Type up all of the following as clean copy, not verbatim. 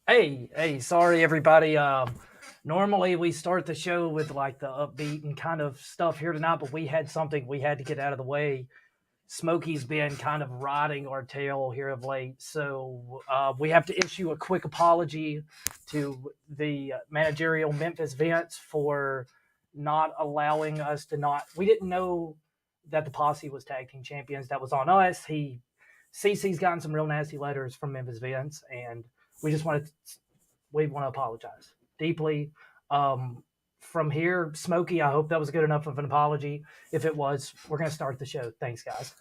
Hey, sorry everybody. Normally we start the show with like the upbeat and kind of stuff here tonight, but we had something we had to get out of the way. Smokey's been kind of riding our tail here of late, so we have to issue a quick apology to the managerial Memphis Vince for not allowing us to not. We didn't know that the Posse was tag team champions. That was on us. CC's gotten some real nasty letters from Memphis Vince, and we just wanted to, we want to apologize deeply. From here, Smokey, I hope that was good enough of an apology. If it was, we're going to start the show. Thanks, guys.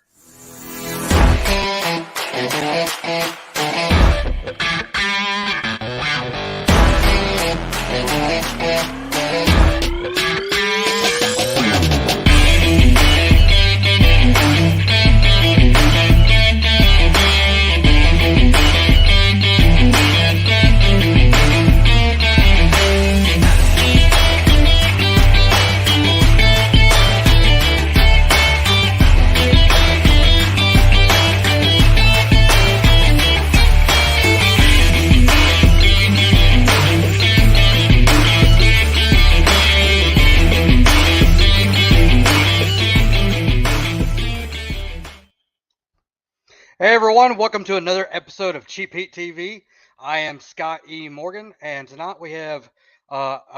Hey everyone, welcome to another episode of CheapHeatTV. I am Scott E. Morgan, and tonight we have a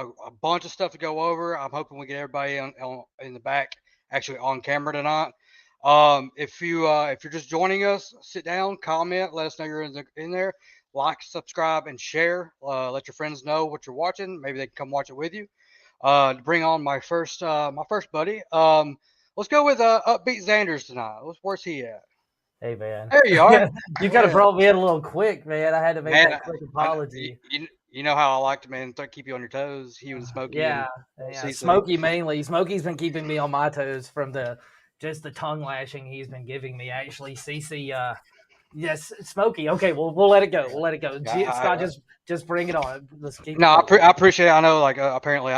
bunch of stuff to go over. I'm hoping we get everybody in the back actually on camera tonight. If you're just joining us, sit down, comment, let us know you're in there. Like, subscribe, and share. Let your friends know what you're watching. Maybe they can come watch it with you. To bring on my first buddy. Let's go with Upbeat Xanders tonight. Where's he at? Hey, man. There you are. You kind of brought me in a little quick, man. I had to make that quick apology. You know how I like to, man, keep you on your toes. You and Smokey. Yeah. Smokey mainly. Smokey's been keeping me on my toes from just the tongue lashing he's been giving me. Actually, CC. Yes, Smokey. Okay, we'll let it go. Scott, just bring it on. Let's keep. No, I appreciate it. I know, apparently,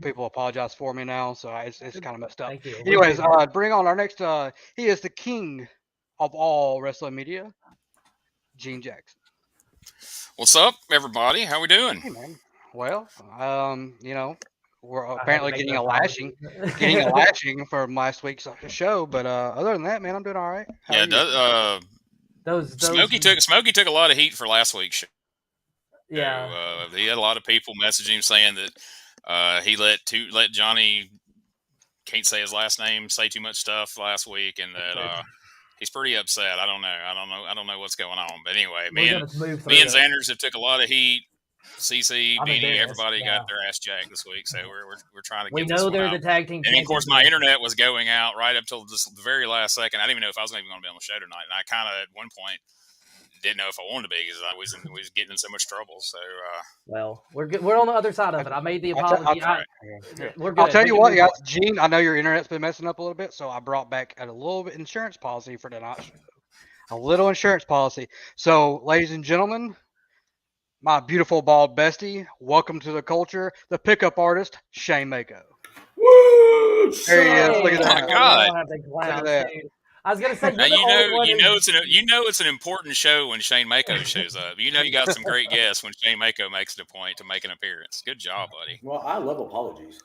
people apologize for me now, so it's kind of messed up. Thank you. Anyways, bring on our next. He is the king of all wrestling media, Gene Jackson. What's up, everybody? How we doing? Hey, man. Well, we're apparently getting a lashing from last week's show, but other than that, man, I'm doing all right. Smokey took a lot of heat for last week's show. Yeah, he had a lot of people messaging him saying that he let Johnny, can't say his last name, say too much stuff last week, and that he's pretty upset. I don't know what's going on. But anyway, me and Xanders have took a lot of heat. CC, Beanie, everybody got their ass jacked this week. So we're trying to get this one they're out. The tag team. And of course, my internet was going out right up till the very last second. I didn't even know if I was even going to be on the show tonight. And I kind of, at one point, didn't know if I wanted to be because I was getting in so much trouble. So, well, we're good. We're on the other side of it. I made the apology. We're good. I'll tell you what, guys. Gene, I know your internet's been messing up a little bit, so I brought back a little bit insurance policy for tonight's show. A little insurance policy. So, ladies and gentlemen, my beautiful bald bestie, welcome to the culture, the pickup artist, Shane Mako. Woo! There he is. Look at that. Oh my God. Look at that. I was gonna say, it's an important show when Shane Mako shows up. You know, you got some great guests when Shane Mako makes it a point to make an appearance. Good job, buddy. Well, I love apologies.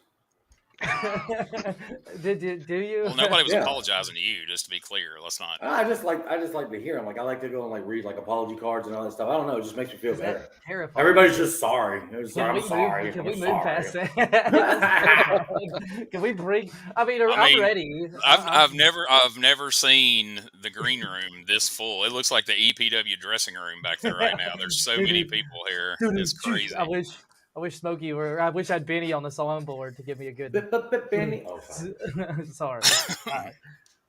Do you? Well, nobody was apologizing to you. Just to be clear, let's not. I just like to hear them. I like to go and read apology cards and all that stuff. I don't know. It just makes me feel better. Terrifying. Everybody's just sorry. I'm sorry. Can we move past that? Can we bring? I'm ready. I've never seen the green room this full. It looks like the EPW dressing room back there right now. There's so many people here. It's crazy. I wish Smokey were. I wish I had Benny on the soundboard to give me a good. Benny. Oh, sorry. All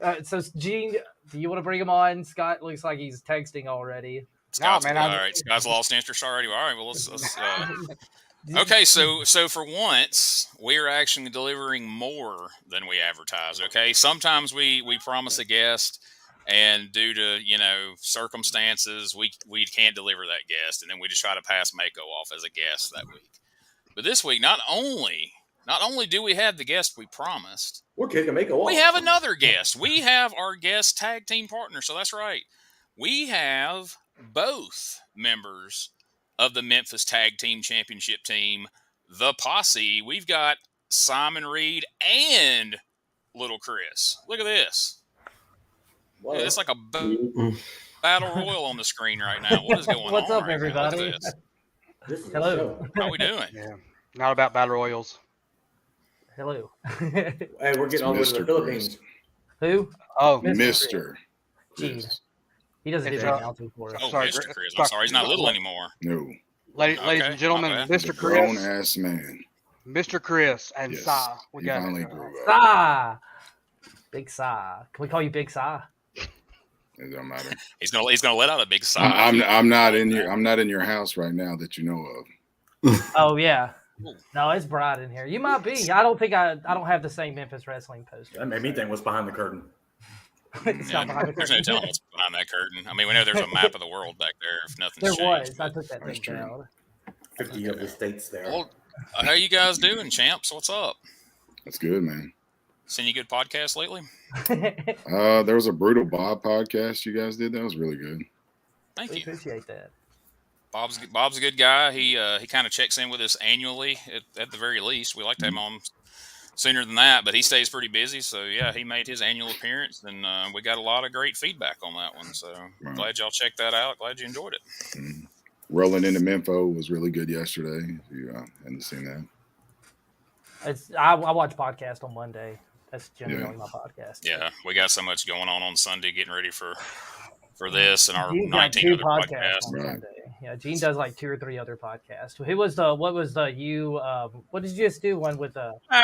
right. So, Gene, do you want to bring him on? Scott looks like he's texting already. All right. Scott's lost interest already. All right. Well, let's Okay, so for once, we're actually delivering more than we advertise. Okay, sometimes we promise a guest, and due to circumstances, we can't deliver that guest, and then we just try to pass Mako off as a guest that week. But this week, not only do we have the guest we promised, we're kicking Mako off. We have another guest. We have our guest tag team partner. So that's right. We have both members of the Memphis Tag Team Championship team, the Posse. We've got Simon Reed and Little Chris. Look at this. Whoa. It's like a battle royal on the screen right now. What is going What's on up, right everybody? now? Look at this. This is Hello. a show. How we doing? Yeah. Not about battle royals. Hello. Hey, we're getting all the way to the Mr. Philippines. Who? Oh, Mr. Mr. Gene. Yes. He doesn't do It's, the uh, announcing for us. Oh, Sorry, Mr. Chris. Chris. I'm sorry, he's not little anymore. No. ladies Okay, and gentlemen, my bad. The Mr. grown Chris, ass man. Mr. Chris, and Yes. Sa. We He got finally it. grew up. Sa. Big Sa. Can we call you Big Sa? It don't matter. He's gonna let out a big sigh. I'm not in your house right now that you know of. Oh yeah. Ooh. No, it's bright in here. You might be. I don't have the same Memphis Wrestling poster. That made me think what's behind the curtain. It's Yeah, not behind the there's no curtain. telling what's behind that curtain. I mean, we know there's a map of the world back there. If nothing's There changed. was. I but- took that That's thing true. down. 50 of the states there. Well, how you guys doing, champs? What's up? That's good, man. Seen any good podcasts lately? There was a Brutal Bob podcast you guys did. That was really good. Thank We you. appreciate that. Bob's a good guy. He kind of checks in with us annually at the very least. We like to have him on sooner than that, but he stays pretty busy. So yeah, he made his annual appearance, and we got a lot of great feedback on that one. So Wow. glad y'all checked that out. Glad you enjoyed it. Mhm. Rolling into Mempho was really good yesterday. If you hadn't seen that. I watch podcast on Monday. That's generally my podcast. Yeah, we got so much going on Sunday, getting ready for this and our Gene's got 19 two other podcasts podcasts. on Right. Sunday. Yeah, Gene does like 2 or 3 other podcasts. What did you just do one with the? We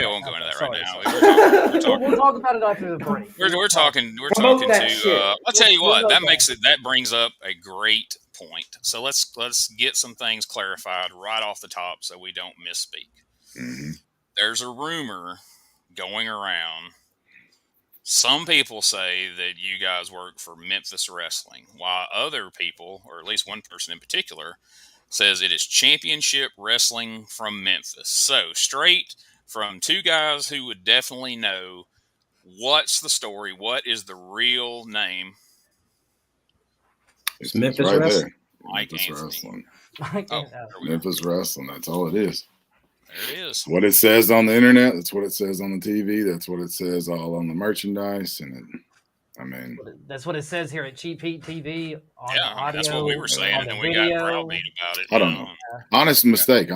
won't go into that Sorry, right now. sorry. We're talking. We'll talk about it after the break. We're talking Promote to. that shit. I'll tell you what. Promote That brings up a great point. So let's get some things clarified right off the top, so we don't misspeak. Mm-hmm. There's a rumor going around. Some people say that you guys work for Memphis Wrestling, while other people, or at least one person in particular, says it is Championship Wrestling from Memphis. So, straight from two guys who would definitely know, what's the story? What is the real name? It's Memphis right Wrestling. there. Mike Memphis Anthony. Wrestling. Oh, there we go. Memphis Wrestling. That's all it is. There it is. What it says on the internet. That's what it says on the TV. That's what it says all on the merchandise. That's what it says here at Cheap Heat TV. On Yeah, the I mean, that's what we were saying, on and the then we got video. browbeat about it. I don't know. Honest mistake. You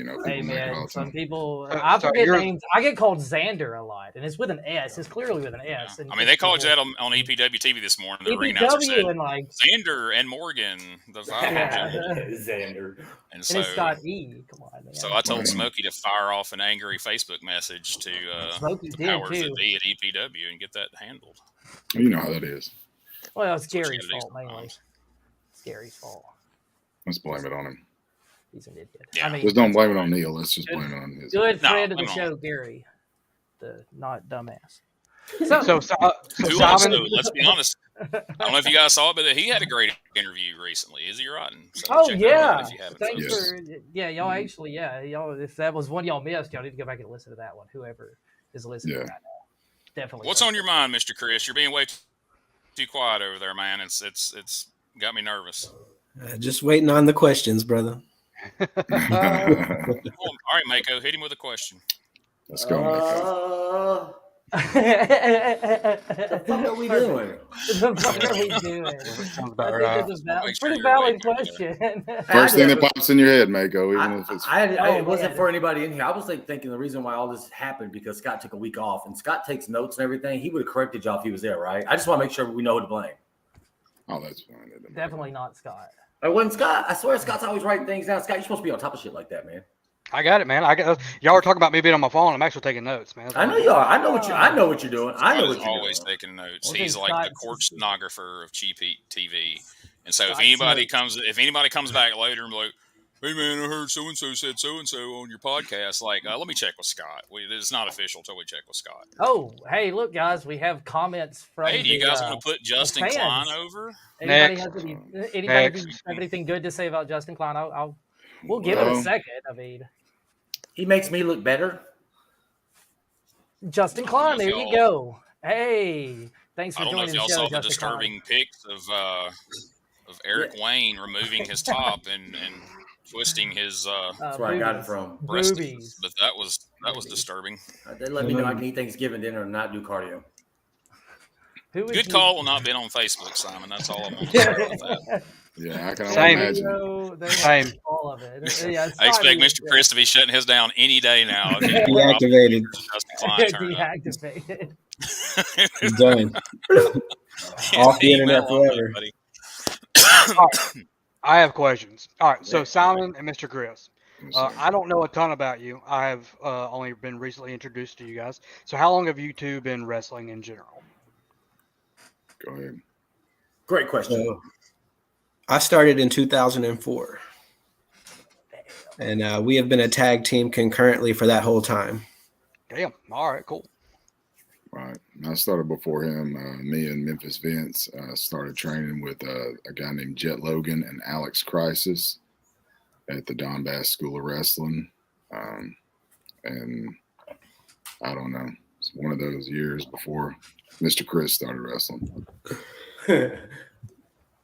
know, people Hey make it all man, the some time. people. So I forget you're- names. I get called Xander a lot, and it's with an S. It's clearly with an S. Yeah. And I mean, they called you that on EPW TV this morning. The ring announcer said EPW and like, Xander and Morgan, the five Yeah. Xander. and and so it's got E. Come on, man. so I told Right. Smokey to fire off an angry Facebook message to Smokey the did, powers too. that be at EPW and get that handled. You know how that is. Well, it's That's what you Gary's gotta do fault mainly. sometimes. It's Gary's fault. Let's blame it on him. He's an idiot. Yeah. I mean, Just don't blame it on Neil. Let's just blame it on his. good No, friend of the I'm show, Gary, the not dumbass. So Who else, Simon, though? Let's be honest. I don't know if you guys saw it, but he had a great interview recently. Izzy Rotten. So Oh check that out yeah, if you haven't. thanks folks. for y'all. Actually, y'all. If that was one y'all missed, y'all need to go back and listen to that one. Whoever is listening Yeah. right now, definitely. What's on your mind, Mr. Chris? You're being way too quiet over there, man. It's got me nervous. Just waiting on the questions, brother. All right, Mako, hit him with a question. Let's go, Mako. The fuck are we doing? The fuck are we doing? sounds I about think right. it's a Make sure pretty you're valid awake there, question. First thing that pops in your head, Mako, even if it's It wasn't man. for anybody in here. I was like thinking the reason why all this happened because Scott took a week off, and Scott takes notes and everything. He would have corrected y'all if he was there, right? I just want to make sure we know who to blame. oh, that's fine. It doesn't matter. Definitely not Scott. It wasn't Scott. I swear Scott's always writing things down. Scott, you're supposed to be on top of shit like that, man. I got it, man. Y'all were talking about me being on my phone. I'm actually taking notes, man. That's I know all. you are. I know what you're doing. I know Scott what is you're always doing. taking notes. Well, He's then like the Scott's- court stenographer of Cheap Heat TV. And so Scott's if anybody notes. comes back later and be like, hey man, I heard so and so said so and so on your podcast, like let me check with Scott. It's not official till we check with Scott. Oh, hey, look, guys, we have comments from. Hey, do you guys the, want to put Justin fans. Klein over? Anybody Next. has anybody Next. have anything good to say about Justin Klein? We'll give it a Well, second. I mean, He makes me look better. Justin Klein, there you go. Hey, thanks I for don't know joining if the y'all show, saw the Justin Klein. disturbing pics of of Eric Wayne removing his top and twisting his That's where I got it from. breast. Boobies. But that was disturbing. They let me know I can eat Thanksgiving dinner and not do cardio. Who was Good the- call will not be on Facebook, Simon. That's all I'm going to say about that. Yeah, I can only Same. imagine. They Same. have all of it. Yeah, it's I expect not Mr. Chris to be shutting his down any day now. If he Deactivated. Justin Klein turn up. deactivated. Done. Off the internet Email on that, forever. buddy. All right. I have questions. All right. So Simon and Mr. Chris, I don't know a ton about you. I have only been recently introduced to you guys. So how long have you two been wrestling in general? Go ahead. Great question. So, I started in 2004. And we have been a tag team concurrently for that whole time. Damn. All right. Cool. Right. I started before him. Me and Memphis Vince started training with a guy named Jet Logan and Alex Crisis at the Don Bass School of Wrestling. And I don't know. It's one of those years before Mr. Chris started wrestling.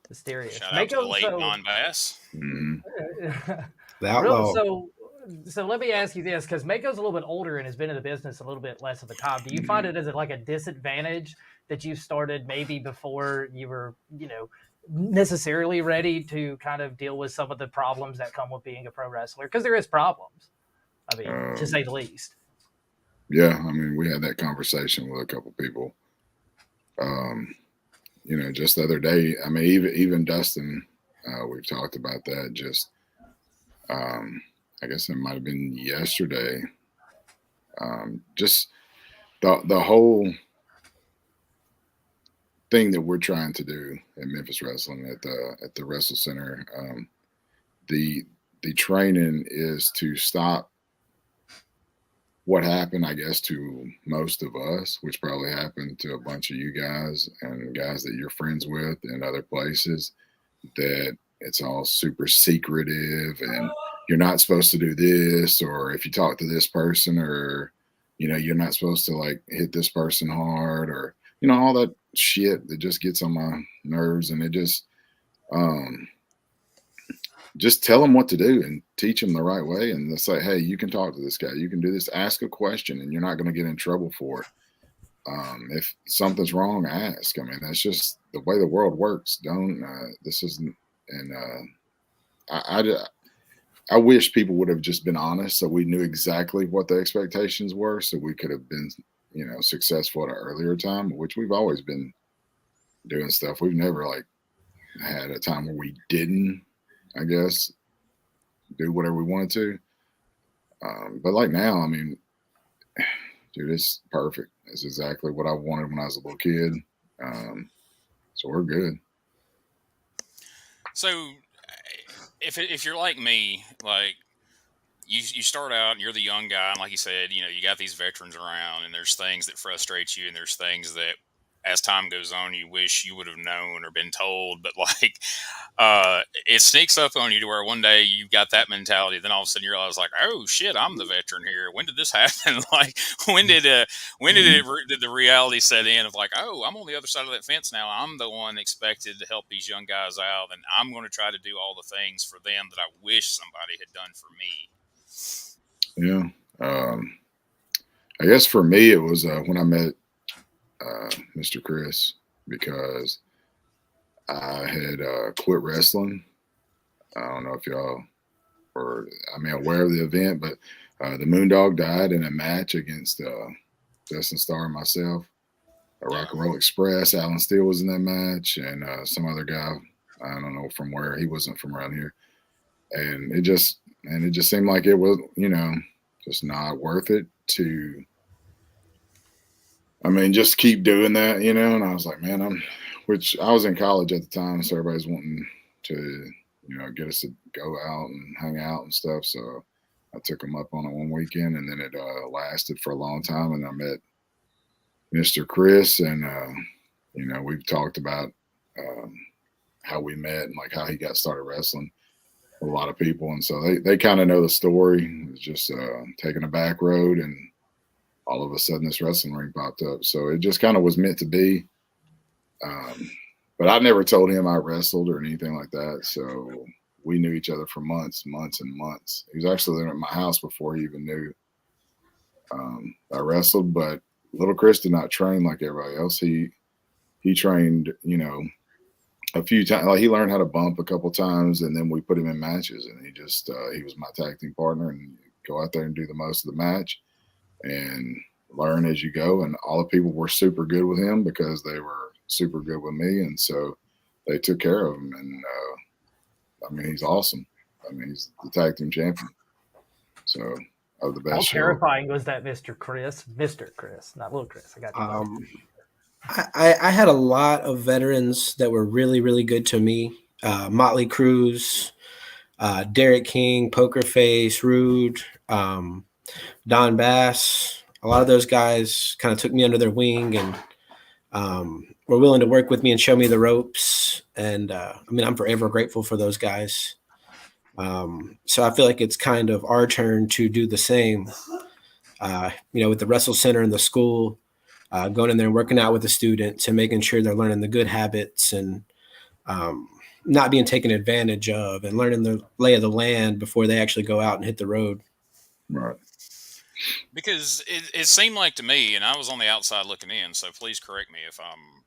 Mysterious. Shout out to the late Don Bass. Mm-hmm. The outlaw. So let me ask you this, because Mako's a little bit older and has been in the business a little bit less of a time. Do you find it as like a disadvantage that you started maybe before you were, necessarily ready to kind of deal with some of the problems that come with being a pro wrestler? Because there is problems, I mean, to say the least. Yeah, I mean, we had that conversation with a couple people. Just the other day, I mean, even Dustin, we've talked about that. Just, I guess it might have been yesterday. Just the whole thing that we're trying to do at Memphis Wrestling at the Wrestle Center, the training is to stop what happened, I guess, to most of us, which probably happened to a bunch of you guys and guys that you're friends with in other places, that it's all super secretive and you're not supposed to do this, or if you talk to this person, or, you're not supposed to like hit this person hard, or, all that shit that just gets on my nerves. And it just tell them what to do and teach them the right way. And they'll say, hey, you can talk to this guy. You can do this. Ask a question and you're not going to get in trouble for it. If something's wrong, ask. I mean, that's just the way the world works. This isn't, and I wish people would have just been honest so we knew exactly what the expectations were so we could have been, successful at an earlier time, which we've always been doing stuff. We've never like had a time where we didn't, I guess, do whatever we wanted to. But like now, I mean, dude, it's perfect. It's exactly what I wanted when I was a little kid. So we're good. So if you're like me, like you start out and you're the young guy, and like you said, you got these veterans around, and there's things that frustrate you, and there's things that as time goes on, you wish you would have known or been told, but like, it sneaks up on you to where one day you got that mentality. Then all of a sudden you realize like, oh shit, I'm the veteran here. When did this happen? Like, when did the reality set in of like, oh, I'm on the other side of that fence now. I'm the one expected to help these young guys out, and I'm going to try to do all the things for them that I wish somebody had done for me. Yeah. I guess for me, it was when I met Mr. Chris, because I had quit wrestling. I don't know if y'all were, aware of the event, but the Moondog died in a match against Justin Starr and myself. Rock and Roll Express, Alan Steele was in that match, and some other guy, I don't know from where, he wasn't from around here. And it just seemed like it was, just not worth it to, just keep doing that, and I was like, man, which I was in college at the time, so everybody's wanting to, get us to go out and hang out and stuff. So I took them up on it one weekend, and then it lasted for a long time. And I met Mr. Chris, and, we've talked about how we met and like how he got started wrestling with a lot of people. And so they kind of know the story. It's just taking a back road, and all of a sudden this wrestling ring popped up. So it just kind of was meant to be. but I never told him I wrestled or anything like that. So we knew each other for months and months. He was actually living at my house before he even knew I wrestled. But little Chris did not train like everybody else. He trained, a few times. Like, he learned how to bump a couple times, and then we put him in matches. And he just he was my tag team partner, and go out there and do the most of the match and learn as you go. And all the people were super good with him because they were super good with me, and so they took care of him. And he's awesome. He's the tag team champion. So of the best. How show. terrifying was that, Mr. Chris? Mr. Chris, not little Chris. I got you. I had a lot of veterans that were really, really good to me. Motley Cruz, Derek King, Poker Face, Rude, Don Bass. A lot of those guys kind of took me under their wing and were willing to work with me and show me the ropes. And I'm forever grateful for those guys. So I feel like it's kind of our turn to do the same, with the Wrestle Center and the school. Going in there and working out with the students and making sure they're learning the good habits and not being taken advantage of, and learning the lay of the land before they actually go out and hit the road. Right. Because it seemed like to me, and I was on the outside looking in, so please correct me if I'm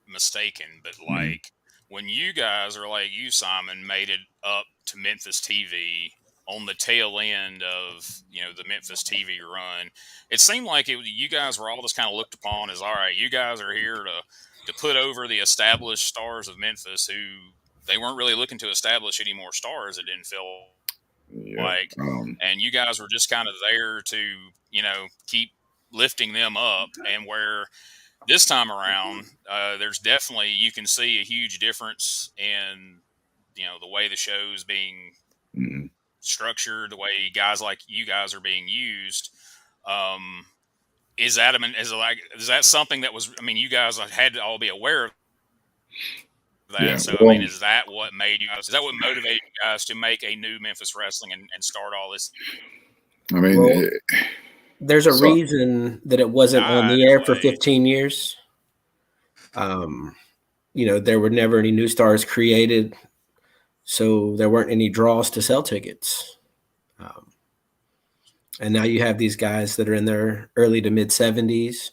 mistaken, but like when you guys, or like you, Simon, made it up to Memphis TV on the tail end of, the Memphis TV run, it seemed like you guys were all just kind of looked upon as, all right, you guys are here to put over the established stars of Memphis, who they weren't really looking to establish any more stars, it didn't feel like. And you guys were just kind of there to, keep lifting them up. And where this time around, there's definitely, you can see a huge difference in, the way the show's being structured, the way guys like you guys are being used. Is that something that was, you guys had to all be aware of that. Yeah, so is that what motivated you guys to make a new Memphis Wrestling and start all this? There's a reason that it wasn't on the air for 15 years. There were never any new stars created, so there weren't any draws to sell tickets. And now you have these guys that are in their early to mid 70s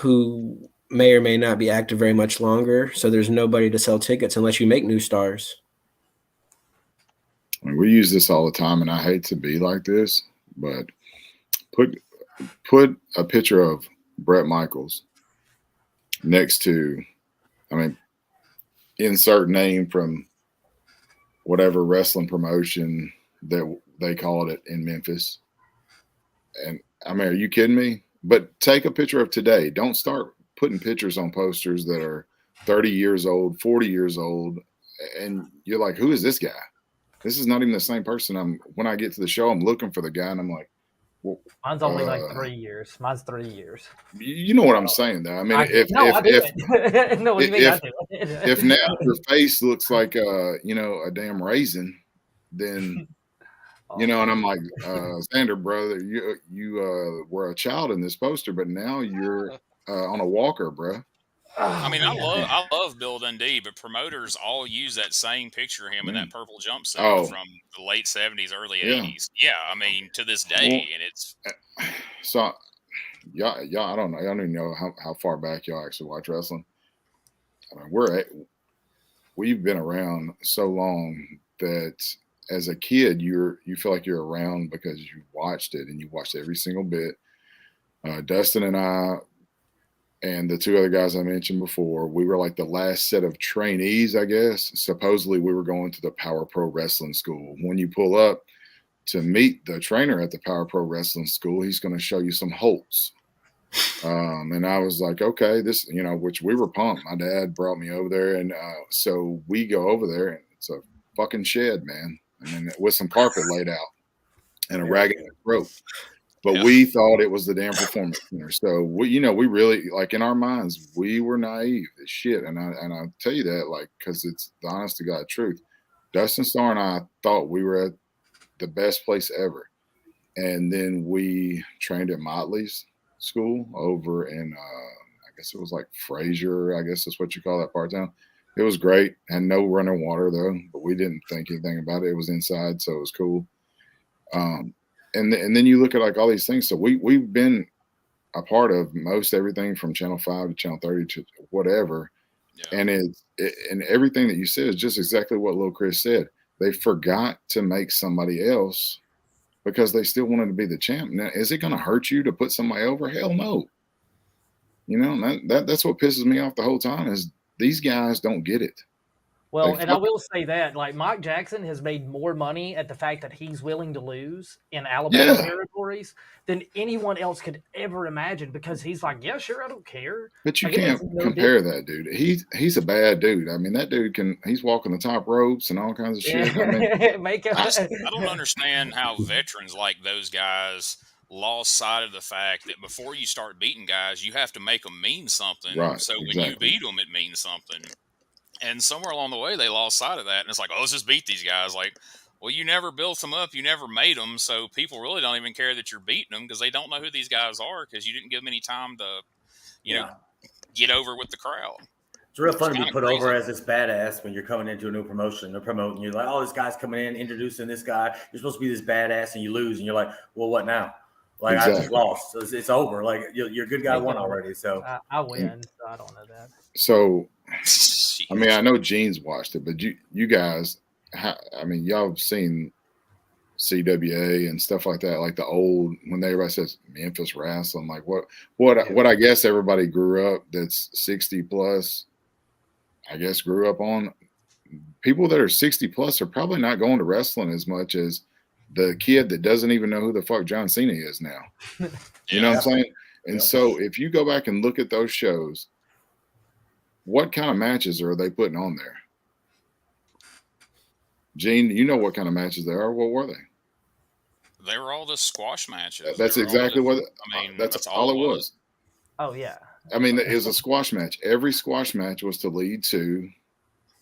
who may or may not be active very much longer. So there's nobody to sell tickets unless you make new stars. We use this all the time, and I hate to be like this, but put a picture of Brett Michaels next to, insert name from whatever wrestling promotion that they called it in Memphis. And are you kidding me? But take a picture of today. Don't start putting pictures on posters that are 30 years old, 40 years old. And you're like, who is this guy? This is not even the same person. When I get to the show, I'm looking for the guy, and I'm like, well, mine's only like 3 years. Mine's 3 years. You know what I'm saying, though. I do. What do you mean I do? If now your face looks like a damn raisin, then and I'm like, Xander, brother, you were a child in this poster, but now you're on a walker, bro. I love Bill Dundee, but promoters all use that same picture of him in that purple jumpsuit from the late 70s, early 80s. Yeah, to this day, and it's so. Yeah, I don't know. I don't even know how far back y'all actually watch wrestling. We've been around so long that as a kid, you feel like you're around because you watched it, and you watched every single bit. Dustin and I and the two other guys I mentioned before, we were like the last set of trainees, I guess. Supposedly we were going to the Power Pro Wrestling School. When you pull up to meet the trainer at the Power Pro Wrestling School, he's going to show you some holds. And I was like, okay, this, which we were pumped. My dad brought me over there. And so we go over there, and it's a fucking shed, man. With some carpet laid out and a ragged rope. But we thought it was the damn performance center. So we really, like, in our minds, we were naive as shit. And I'll tell you that, like, because it's the honest to God truth. Dustin Starr and I thought we were at the best place ever. And then we trained at Motley's school over in, I guess it was like Frazier, I guess that's what you call that part town. It was great. Had no running water though, but we didn't think anything about it. It was inside, so it was cool. And then you look at like all these things. So we've been a part of most everything from Channel 5 to Channel 30 to whatever. Yeah. And and everything that you said is just exactly what Lil Chris said. They forgot to make somebody else because they still wanted to be the champ. Now, is it going to hurt you to put somebody over? Hell no. You know, that's what pisses me off the whole time is these guys don't get it. Well, and I will say that, like, Mike Jackson has made more money at the fact that he's willing to lose in Alabama territories than anyone else could ever imagine because he's like, yeah, sure, I don't care. But you can't compare that dude. He's a bad dude. I mean, that dude he's walking the top ropes and all kinds of shit. I mean, I don't understand how veterans like those guys lost sight of the fact that before you start beating guys, you have to make them mean something. Right, so when you beat them, it means something. And somewhere along the way, they lost sight of that. And it's like, oh, let's just beat these guys. Like, well, you never built them up. You never made them. So people really don't even care that you're beating them because they don't know who these guys are because you didn't give them any time to, you know, get over with the crowd. It's real fun to be put over as this badass when you're coming into a new promotion. They're promoting you like, oh, this guy's coming in, introducing this guy. You're supposed to be this badass and you lose. And you're like, well, what now? Like, I just lost. So it's over. Like, your good guy won already. So I win. So I don't know that. So, I mean, I know Gene's watched it, but you guys, I mean, y'all have seen CWA and stuff like that, like the old when everybody says Memphis Wrestling, like what I guess everybody grew up that's 60 plus, I guess grew up on. People that are 60 plus are probably not going to wrestling as much as the kid that doesn't even know who the fuck John Cena is now. You know what I'm saying? And so if you go back and look at those shows, what kind of matches are they putting on there? Gene, you know what kind of matches they are. What were they? They were all the squash matches. That's exactly what. I mean, that's all it was. Oh yeah. I mean, it was a squash match. Every squash match was to lead to,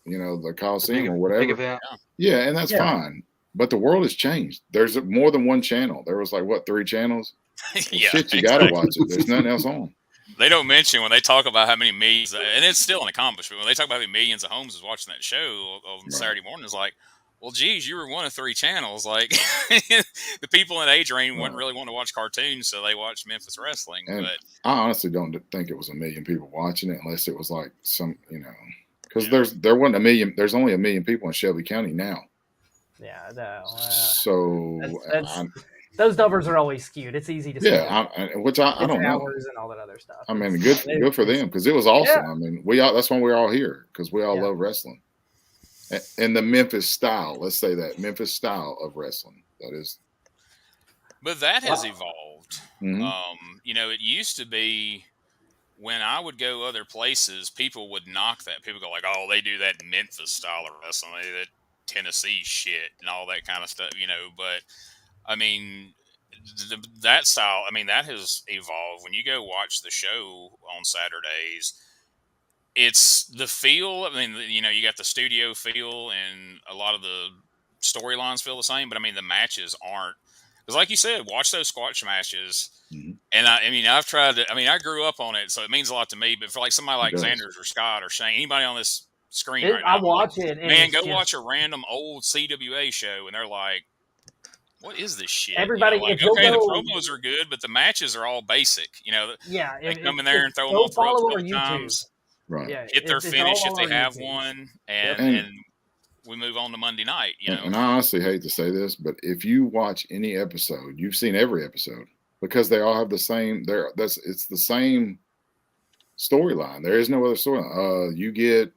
you know, the Coliseum or whatever. Yeah, and that's fine. But the world has changed. There's more than one channel. There was like 3 channels? Shit, you gotta watch it. There's nothing else on. They don't mention when they talk about how many millions, and it's still an accomplishment. When they talk about how many millions of homes is watching that show on Saturday morning, it's like, well, geez, you were one of 3 channels. Like the people in age range wouldn't really want to watch cartoons, so they watched Memphis Wrestling. And but I honestly don't think it was 1 million people watching it, unless it was like some, you know, because there wasn't 1 million. There's only 1 million people in Shelby County now. Yeah. So those numbers are always skewed. It's easy to see. Yeah, which I don't know. Hours and all that other stuff. I mean, good for them because it was awesome. Yeah. I mean, that's why we're all here because we all love wrestling and the Memphis style. Let's say that Memphis style of wrestling. That is. But that has evolved. Mm-hmm. You know, it used to be when I would go other places, people would knock that. People go like, "Oh, they do that Memphis style of wrestling, they do that Tennessee shit and all that kind of stuff." You know, but I mean, that style, I mean, that has evolved. When you go watch the show on Saturdays, it's the feel. I mean, you know, you got the studio feel and a lot of the storylines feel the same, but I mean, the matches aren't. Because like you said, watch those squash matches. Mm-hmm. And I mean, I've tried to, I mean, I grew up on it, so it means a lot to me. But for like somebody like Xanders or Scott or Shane, anybody on this screen right now, I watch it. Man, go watch a random old CWA show, and they're like, what is this shit? Everybody, you know, like, okay, the promos are good, but the matches are all basic. You know, they come in there and throw them on throats a couple times. Right. Yeah, hit their finish if they have one, and we move on to Monday night. You know, and I honestly hate to say this, but if you watch any episode, you've seen every episode because they all have the same. It's the same storyline. There is no other storyline. You get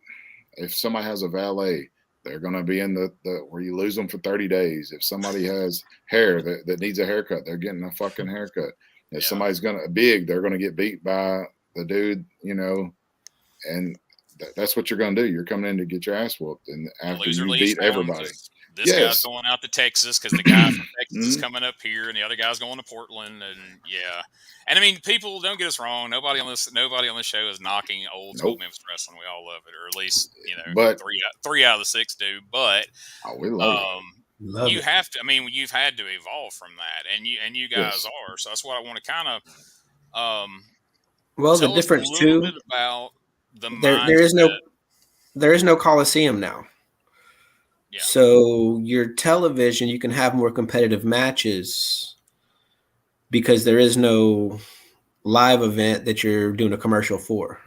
if somebody has a valet, they're going to be in the where you lose them for 30 days. If somebody has hair that needs a haircut, they're getting a fucking haircut. If somebody's they're going to get beat by the dude, you know, and that's what you're going to do. You're coming in to get your ass whooped, and after you beat everybody. This guy's going out to Texas because the guy from Texas is coming up here, and the other guy's going to Portland, and and I mean, people, don't get us wrong. Nobody on this show is knocking old school Memphis wrestling. We all love it, or at least but three out of the 6 do. But we love it. You have to. I mean, you've had to evolve from that, and you guys are. So that's what I want to kind of Well, the tell us a difference little too. bit about the There is no Coliseum now. Yeah. So your television, you can have more competitive matches because there is no live event that you're doing a commercial for.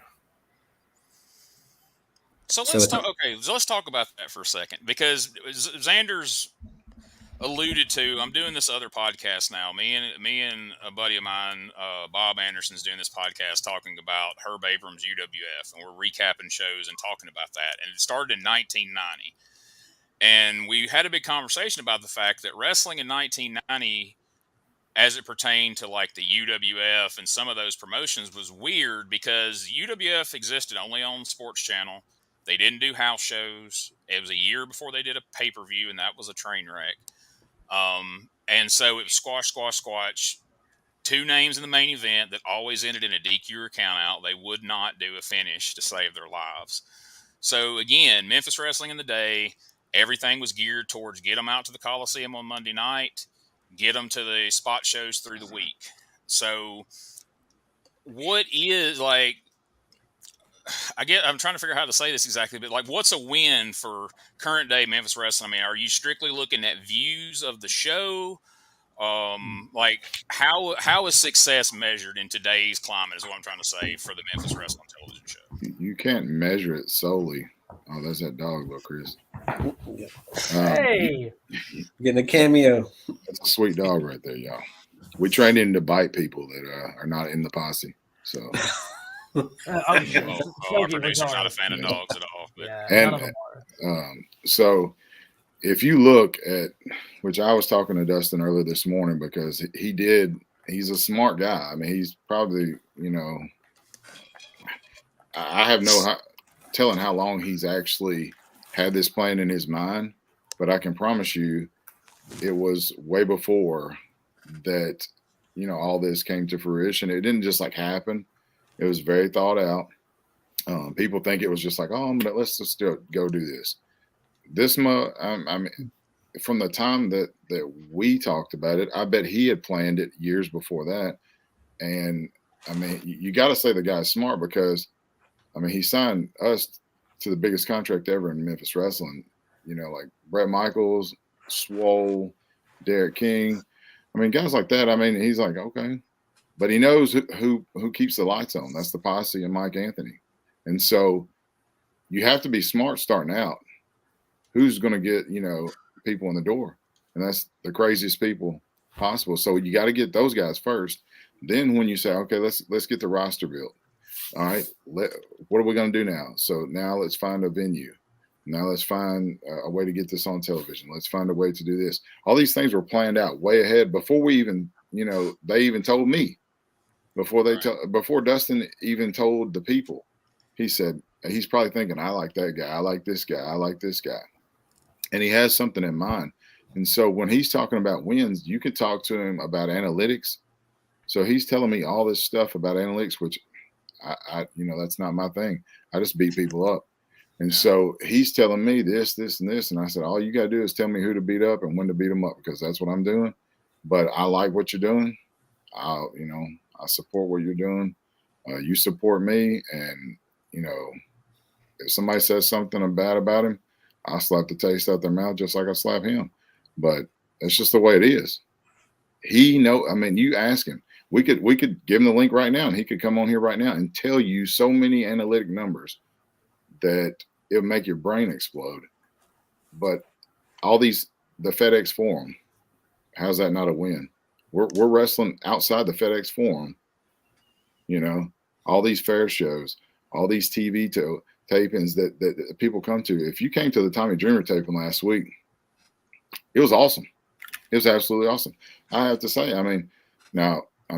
So So let's talk. Okay, so let's talk about that for a second, because Xander's alluded to. I'm doing this other podcast now. Me and a buddy of mine, Bob Anderson's doing this podcast talking about Herb Abrams' UWF, and we're recapping shows and talking about that. And it started in 1990, and we had a big conversation about the fact that wrestling in 1990, as it pertained to like the UWF and some of those promotions, was weird because UWF existed only on Sports Channel. They didn't do house shows. It was a year before they did a pay-per-view, and that was a train wreck. And so it was squash, squash, squash. Two names in the main event that always ended in a DQ or count out. They would not do a finish to save their lives. So again, Memphis wrestling in the day, everything was geared towards get them out to the Coliseum on Monday night, get them to the spot shows through the week. So what is like, I'm trying to figure out how to say this exactly, but like, what's a win for current day Memphis wrestling? I mean, are you strictly looking at views of the show? Like how is success measured in today's climate is what I'm trying to say for the Memphis Wrestling Television Show. You can't measure it solely. Oh, there's that dog, though, Chris. Hey, getting a cameo. That's a sweet dog right there, y'all. We trained him to bite people that are not in the posse. So, Our producer's not a fan of dogs at all. But. Yeah, and none of them are. So, if you look at, which I was talking to Dustin earlier this morning because he's a smart guy. I mean, he's probably, I have no telling how long he's actually had this plan in his mind, but I can promise you it was way before that, all this came to fruition. It didn't just like happen. It was very thought out. People think it was just like, let's just go do this. This month, I mean, from the time that we talked about it, I bet he had planned it years before that. And I mean, you got to say the guy's smart because, I mean, he signed us to the biggest contract ever in Memphis wrestling. Like Brett Michaels, Swole, Derek King. I mean, guys like that. I mean, he's like, okay, but he knows who keeps the lights on. That's the Posse and Mike Anthony. And so you have to be smart starting out. Who's going to get, people in the door? And that's the craziest people possible. So you got to get those guys first. Then when you say, okay, let's get the roster built. All right, what are we going to do now? So now let's find a venue. Now let's find a way to get this on television. Let's find a way to do this. All these things were planned out way ahead before we even, they even told me. Before Dustin even told the people, he said, he's probably thinking, I like that guy. I like this guy. I like this guy. And he has something in mind. And so when he's talking about wins, you can talk to him about analytics. So he's telling me all this stuff about analytics, which I that's not my thing. I just beat people up. And so he's telling me this, and this. And I said, all you got to do is tell me who to beat up and when to beat them up, because that's what I'm doing. But I like what you're doing. I support what you're doing. You support me. And, if somebody says something bad about him, I'll slap the taste out their mouth just like I slap him. But that's just the way it is. You ask him. We could give him the link right now and he could come on here right now and tell you so many analytic numbers that it'll make your brain explode. But the FedEx Forum, how's that not a win? We're wrestling outside the FedEx Forum. All these fair shows, all these TV tapings that people come to. If you came to the Tommy Dreamer taping last week, it was awesome. It was absolutely awesome. I have to say,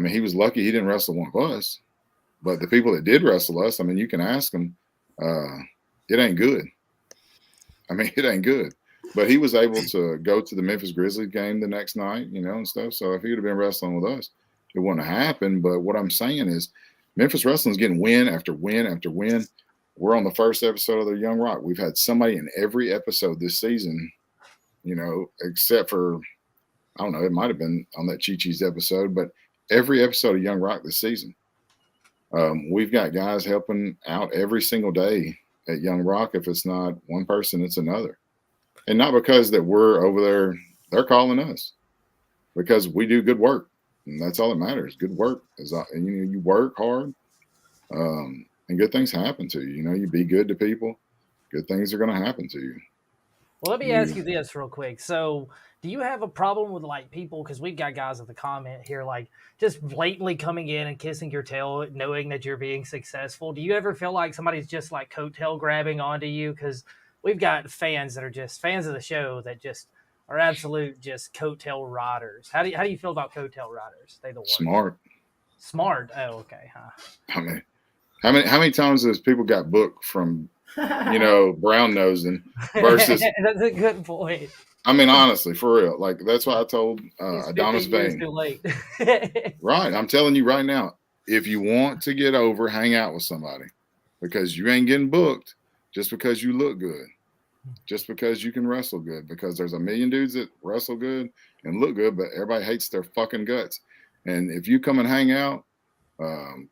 he was lucky he didn't wrestle one of us, but the people that did wrestle us, you can ask them, it ain't good. It ain't good. But he was able to go to the Memphis Grizzlies game the next night, and stuff. So if he would have been wrestling with us, it wouldn't have happened. But what I'm saying is Memphis wrestling is getting win after win after win. We're on the first episode of the Young Rock. We've had somebody in every episode this season, except for, I don't know, it might have been on that Chi-Chi's episode, but every episode of Young Rock this season. We've got guys helping out every single day at Young Rock. If it's not one person, it's another. And not because that we're over there, they're calling us because we do good work. And that's all that matters. Good work is, and you work hard, and good things happen to you. You be good to people, good things are going to happen to you. Well, let me ask you this real quick. So, do you have a problem with like people? Because we've got guys in the comment here, like just blatantly coming in and kissing your tail, knowing that you're being successful. Do you ever feel like somebody's just like coattail grabbing onto you? Because we've got fans that are just fans of the show that just are absolute just coattail riders. How do you feel about coattail riders? They the worst. Smart. Oh, okay. Huh. I mean, how many times has people got booked from brown nosing versus? That's a good point. I mean, honestly, for real, like that's why I told Adonis Vane. Too late. Right, I'm telling you right now, if you want to get over, hang out with somebody, because you ain't getting booked just because you look good, just because you can wrestle good. Because there's a million dudes that wrestle good and look good, but everybody hates their fucking guts. And if you come and hang out,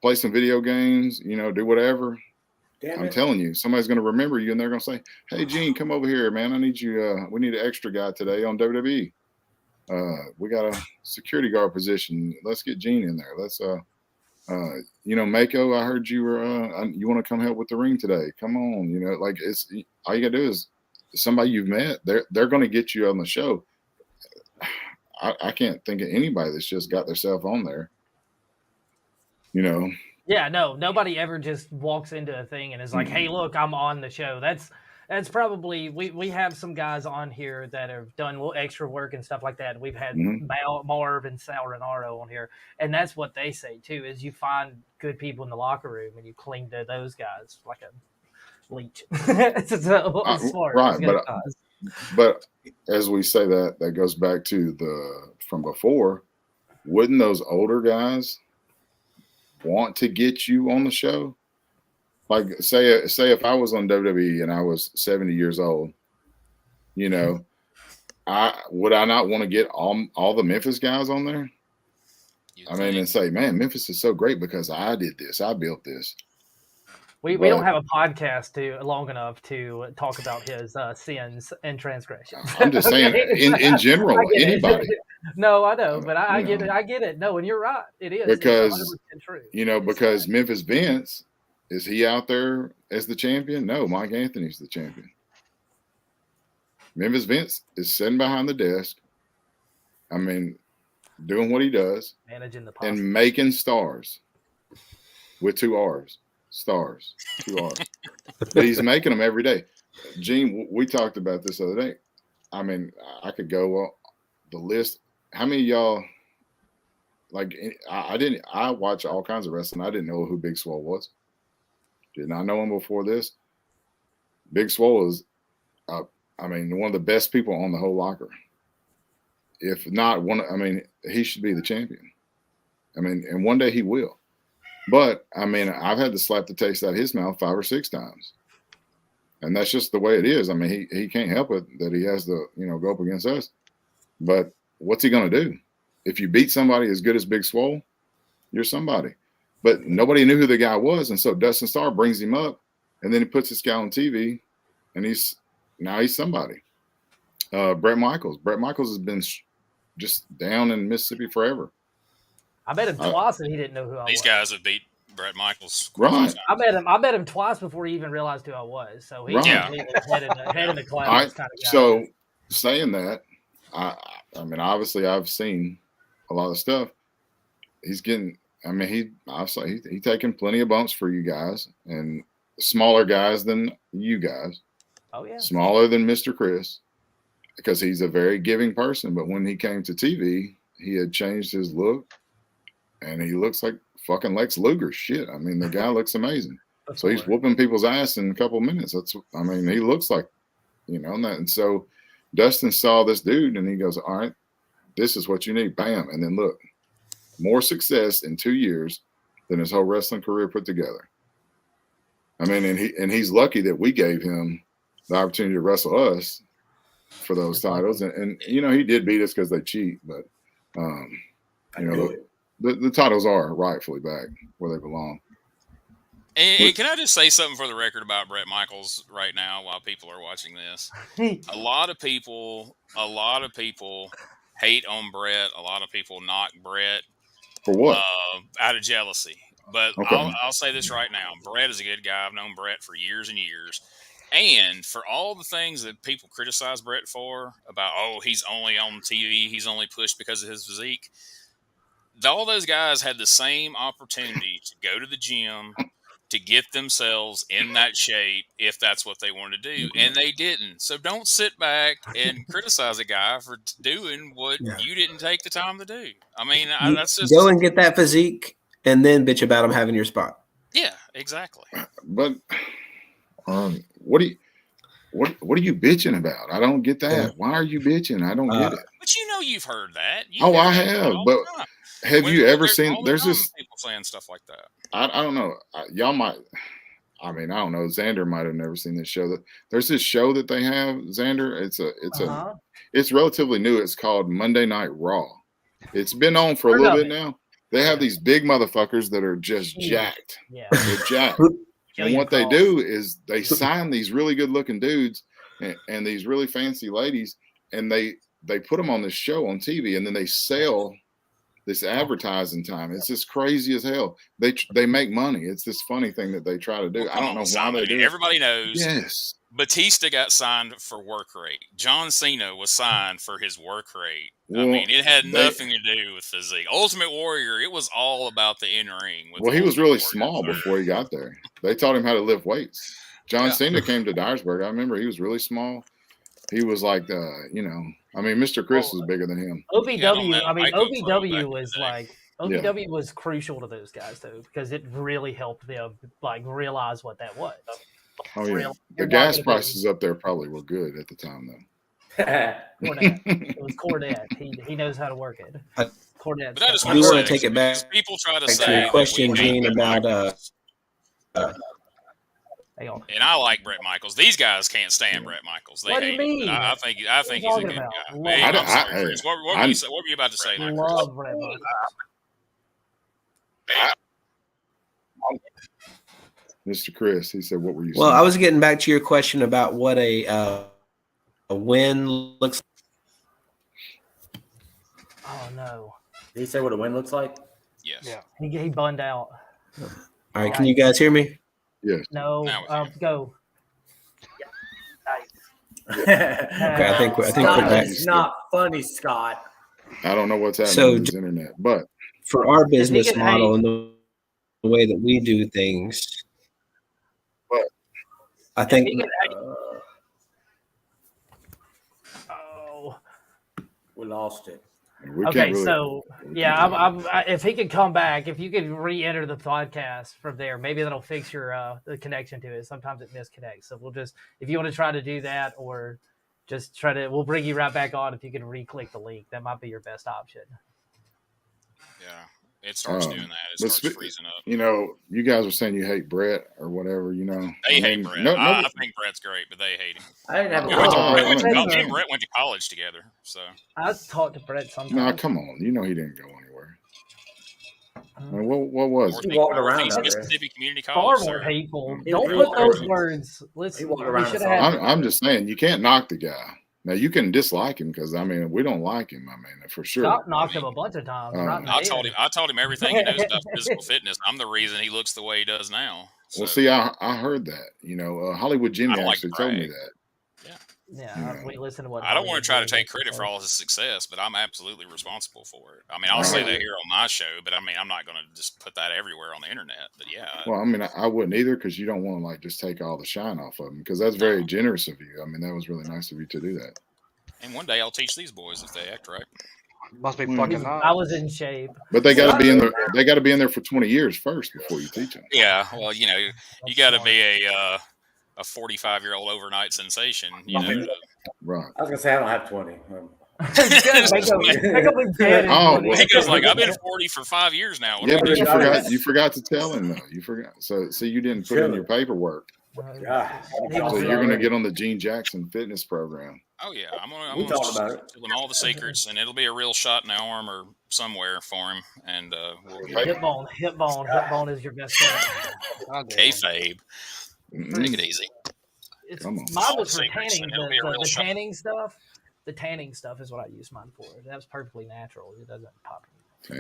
play some video games, do whatever. I'm telling you, somebody's going to remember you, and they're going to say, "Hey, Gene, come over here, man. I need you. We need an extra guy today on WWE. We got a security guard position. Let's get Gene in there. Let's, Mako. I heard you were. You want to come help with the ring today? Come on. Like it's all you got to do is somebody you've met. They're going to get you on the show. I can't think of anybody that's just got themselves on there. Yeah, no, nobody ever just walks into a thing and is like, "Hey, look, I'm on the show." That's probably we have some guys on here that have done extra work and stuff like that. We've had Marv and Sal Renaro on here, and that's what they say too: is you find good people in the locker room and you cling to those guys like a leech. Smart, right, but as we say that goes back to from before. Wouldn't those older guys want to get you on the show? Like say if I was on WWE and I was 70 years old, would I not want to get all the Memphis guys on there? And say, man, Memphis is so great because I did this, I built this. We don't have a podcast long enough to talk about his sins and transgressions. I'm just saying, in general, anybody. No, I know, but I get it. I get it. No, and you're right. It is because true. Because Memphis Vince, is he out there as the champion? No, Mike Anthony's the champion. Memphis Vince is sitting behind the desk. I mean, doing what he does, managing the Posse. And making stars with 2 R's. Stars, 2 R's. But he's making them every day. Gene, we talked about this the other day. I mean, I could go the list. How many of y'all, like, I watch all kinds of wrestling. I didn't know who Big Swole was. Did not know him before this. Big Swole is, one of the best people on the whole locker. If not he should be the champion. And one day he will. But, I've had to slap the taste out of his mouth 5 or 6 times. And that's just the way it is. He can't help it that he has to, go up against us. But what's he going to do? If you beat somebody as good as Big Swole, you're somebody. But nobody knew who the guy was. And so Dustin Starr brings him up, and then he puts this guy on TV, and he's somebody. Brett Michaels. Brett Michaels has been just down in Mississippi forever. I met him twice, and he didn't know who I was. These guys have beat Brett Michaels. Right. I met him twice before he even realized who I was. So he's completely head in the clouds kind of guy. So saying that, obviously I've seen a lot of stuff. He's getting. He's taking plenty of bumps for you guys and smaller guys than you guys. Oh yeah. Smaller than Mr. Chris, because he's a very giving person. But when he came to TV, he had changed his look. And he looks like fucking Lex Luger. Shit. The guy looks amazing. So he's whooping people's ass in a couple of minutes. He looks like, that. And so Dustin saw this dude and he goes, all right, this is what you need. Bam. And then look, more success in 2 years than his whole wrestling career put together. And he's lucky that we gave him the opportunity to wrestle us for those titles. And he did beat us because they cheat, but, the titles are rightfully back where they belong. And can I just say something for the record about Brett Michaels right now while people are watching this? A lot of people hate on Brett. A lot of people knock Brett For what? out of jealousy. But Okay. I'll say this right now. Brett is a good guy. I've known Brett for years and years. And for all the things that people criticize Brett for about, oh, he's only on TV, he's only pushed because of his physique, all those guys had the same opportunity to go to the gym, to get themselves in that shape if that's what they wanted to do, and they didn't. So don't sit back and criticize a guy for doing what you didn't take the time to do. I mean, that's just go and get that physique and then bitch about him having your spot. Yeah, exactly. But what are you bitching about? I don't get that. Yeah. Why are you bitching? I don't get it. But you've heard that. I have. But have you ever seen? There's this people saying stuff like that. I don't know. Y'all might. I mean, I don't know. Xander might have never seen this show. There's this show that they have. Xander. It's relatively new. It's called Monday Night Raw. It's been on for a little bit now. They have these big motherfuckers that are just jacked. Yeah. They're jacked. And what they do is they sign these really good looking dudes and these really fancy ladies, and they put them on this show on TV, and then they sell this advertising time. It's just crazy as hell. They make money. It's this funny thing that they try to do. I don't know why they do it. Everybody knows. Yes. Batista got signed for work rate. John Cena was signed for his work rate. Well, I mean, it had nothing to do with physique. Ultimate Warrior, it was all about the in-ring. Well, he was really small before he got there. They taught him how to lift weights. John Cena came to Dyersburg. I remember he was really small. He was like, Mr. Chris was bigger than him. OVW was crucial to those guys, though, because it really helped them realize what that was. Oh, yeah. The gas prices up there probably were good at the time, though. Cornette. It was Cornette. He knows how to work it. Cornette. But I just want to take it back. People try to say to your question, Gene, about hang on. And I like Brett Michaels. These guys can't stand Brett Michaels. They What do hate you mean? him. I think he's a good guy. Hey, I'm sorry, Chris. What were you about to say now, Chris? Love Brett Michaels. Mr. Chris, he said, what were you saying? Well, I was getting back to your question about what a win looks like. Oh, no. Did he say what a win looks like? Yes. Yeah. He bunned out. All right, can you guys hear me? Yes. No, go. Okay, I think we're back. It's not funny, Scott. I don't know what's happening with this internet, but for our business model and the way that we do things, I think. We lost it. If he could come back, if you could re-enter the podcast from there, maybe that'll fix your the connection to it. Sometimes it disconnects. So we'll just, if you want to try to do that, or just we'll bring you right back on if you can re-click the link. That might be your best option. Yeah. It starts doing that. It starts freezing up. You know, you guys are saying you hate Brett or whatever, you know. They hate Brett. I think Brett's great, but they hate him. I didn't have Me and Brett went to college together. So I talked to Brett sometimes. No, come on. You know he didn't go anywhere. What was it? He walked around Mississippi Community College. Far more hateful. Don't put those words. I'm just saying, you can't knock the guy. Now, you can dislike him because, I mean, we don't like him, I mean, for sure. Scott knocked him a bunch of times. I told him everything he knows about physical fitness. I'm the reason he looks the way he does now. So. Well, see, I heard that. You know, Hollywood Jimmy actually told me that. Yeah, we listen to what I don't want to try to take credit for all his success, but I'm absolutely responsible for it. I mean, I'll say that here on my show, but I mean, I'm not going to just put that everywhere on the internet. But yeah. Well, I mean, I wouldn't either, because you don't want to, like, just take all the shine off of him, because that's very generous of you. I mean, that was really nice of you to do that. And one day I'll teach these boys if they act right. Must be fucking nice. I was in shape. But they got to be in there. They got to be in there for 20 years first before you teach them. Yeah, well, you know, you got to be a 45-year-old overnight sensation. You know. Right. I was gonna say I don't have 20. He goes like, I've been 40 for 5 years now. Yeah, but you forgot to tell him though. You forgot. So you didn't put in your paperwork. So you're going to get on the Gene Jackson fitness program. Oh yeah, I'm We gonna talked about it. tell him all the secrets, and it'll be a real shot in the arm or somewhere for him, and we'll get Hip bone is your best friend. kayfabe. Take it easy. Mine was for tanning. The tanning stuff. The tanning stuff is what I use mine for. That's perfectly natural. It doesn't pop.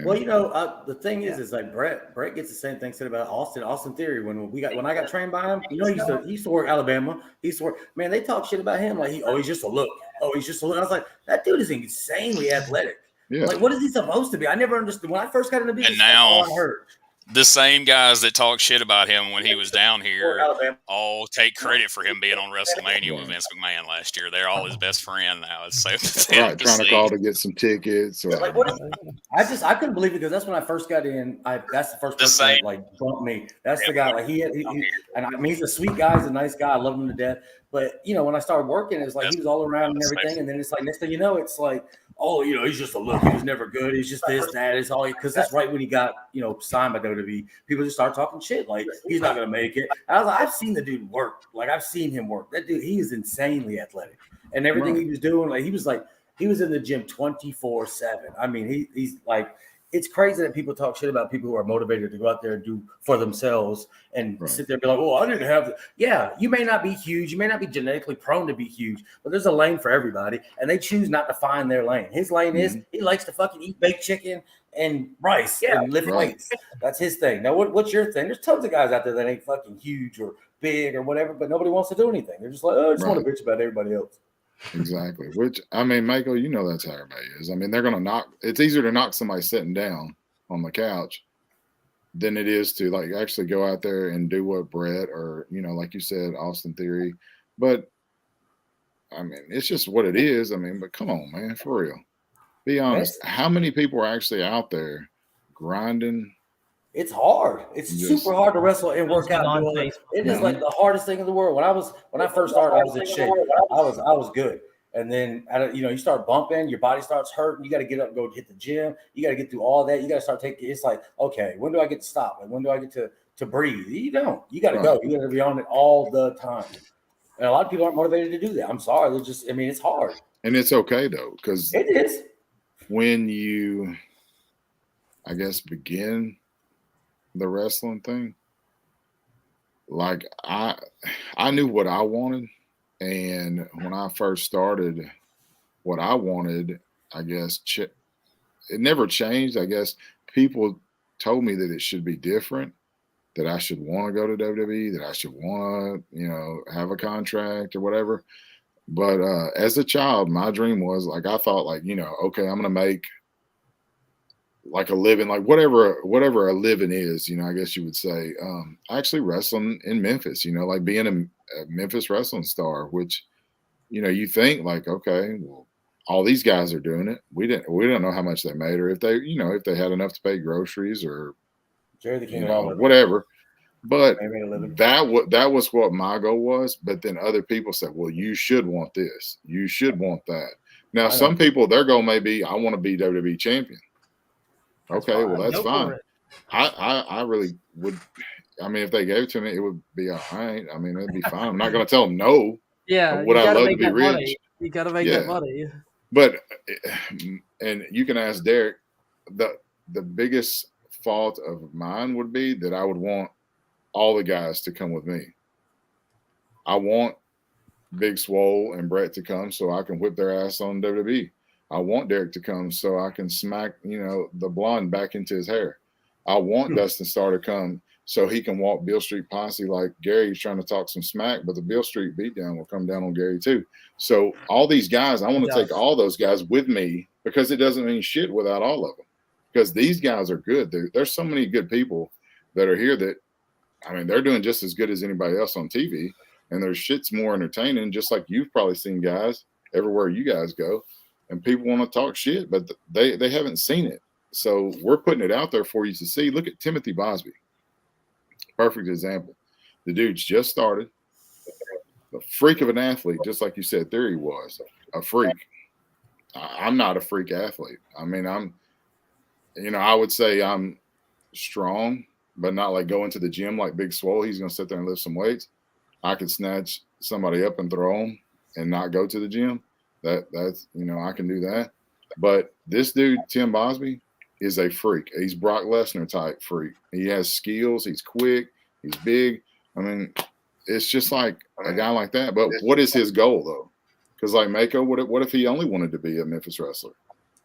Well, the thing is like Brett gets the same thing said about Austin Theory when I got trained by him. He used to work Alabama. He used to work. Man, they talk shit about him like he's just a look. He's just a look. I was like, that dude is insanely athletic. Yeah. Like, what is he supposed to be? I never understood when I first got in the business. And now I heard. The same guys that talk shit about him when he was down here all take credit for him being on WrestleMania with Vince McMahon last year. They're all his best friend now. It's so right, trying to call to get some tickets. Or, like, I couldn't believe it because that's when I first got in. That's the first person that like bumped me. That's the guy. Like he and I mean he's a sweet guy. He's a nice guy. I love him to death. But when I started working, it's like he was all around and everything. And then it's like next thing you know, it's like, oh, he's just a look. He was never good. He's just this, that. It's all because that's right when he got signed by WWE. People just start talking shit like he's not gonna make it. And I was like, I've seen the dude work. Like I've seen him work. That dude, he is insanely athletic, and everything he was doing, like he was in the gym 24/7. I mean, he's like. It's crazy that people talk shit about people who are motivated to go out there and do for themselves and sit there and be like, oh, I didn't have the. Yeah, you may not be huge. You may not be genetically prone to be huge, but there's a lane for everybody. And they choose not to find their lane. His lane is he likes to fucking eat baked chicken and rice and lift weights. That's his thing. Now, what's your thing? There's tons of guys out there that ain't fucking huge or big or whatever, but nobody wants to do anything. They're just like, oh, I just want to bitch about everybody else. Exactly. Which, I mean, Michael, that's how everybody is. I mean, they're going to knock. It's easier to knock somebody sitting down on the couch than it is to like actually go out there and do what Brett or, like you said, Austin Theory. But I mean, it's just what it is. I mean, but come on, man, for real. Be honest. How many people are actually out there grinding? It's hard. It's super hard to wrestle and work out. It is like the hardest thing in the world. When I first started, I was in shape. I was good. And then you start bumping, your body starts hurting. You got to get up and go hit the gym. You got to get through all that. You got to start taking. It's like, okay, when do I get to stop? Like, when do I get to breathe? You don't. You got to go. You got to be on it all the time. And a lot of people aren't motivated to do that. I'm sorry. They're just. I mean, it's hard. And it's okay though, because it is. When you, I guess, begin the wrestling thing, like I knew what I wanted, and when I first started, what I wanted, I guess it never changed. I guess people told me that it should be different, that I should want to go to WWE, that I should want to have a contract or whatever. But as a child, my dream was like I thought like okay, I'm gonna make like a living, like whatever a living is, I guess you would say, actually wrestling in Memphis, like being a Memphis wrestling star, which, you think like, okay, well, all these guys are doing it. We don't know how much they made or if they, if they had enough to pay groceries or Jerry the King whatever. But that was what my goal was. But then other people said, well, you should want this. You should want that. Now, some people, their goal may be, I want to be WWE champion. Okay, well, that's fine. I really would. I mean, if they gave it to me, it would be all right. I mean, it'd be fine. I'm not going to tell them no. Yeah, would I love to be rich? Money. You got to make that money. But, and you can ask Derek, the biggest fault of mine would be that I would want all the guys to come with me. I want Big Swole and Brett to come so I can whip their ass on WWE. I want Derek to come so I can smack, the blonde back into his hair. I want Dustin Starr to come so he can walk Beale Street Posse like Gary's trying to talk some smack, but the Beale Street beatdown will come down on Gary too. So all these guys, I want to take all those guys with me because it doesn't mean shit without all of them. Because these guys are good. There's so many good people that are here that, I mean, they're doing just as good as anybody else on TV. And their shit's more entertaining, just like you've probably seen guys everywhere you guys go. And people want to talk shit, but they haven't seen it. So we're putting it out there for you to see. Look at Timothy Bosby. Perfect example. The dude's just started. The freak of an athlete, just like you said, Theory was. A freak. I'm not a freak athlete. I mean, I would say I'm strong, but not like going to the gym like Big Swole. He's going to sit there and lift some weights. I could snatch somebody up and throw them and not go to the gym. That's I can do that. But this dude, Tim Bosby, is a freak. He's Brock Lesnar type freak. He has skills. He's quick. He's big. I mean, it's just like a guy like that. But what is his goal though? Because like Mako, what if he only wanted to be a Memphis wrestler?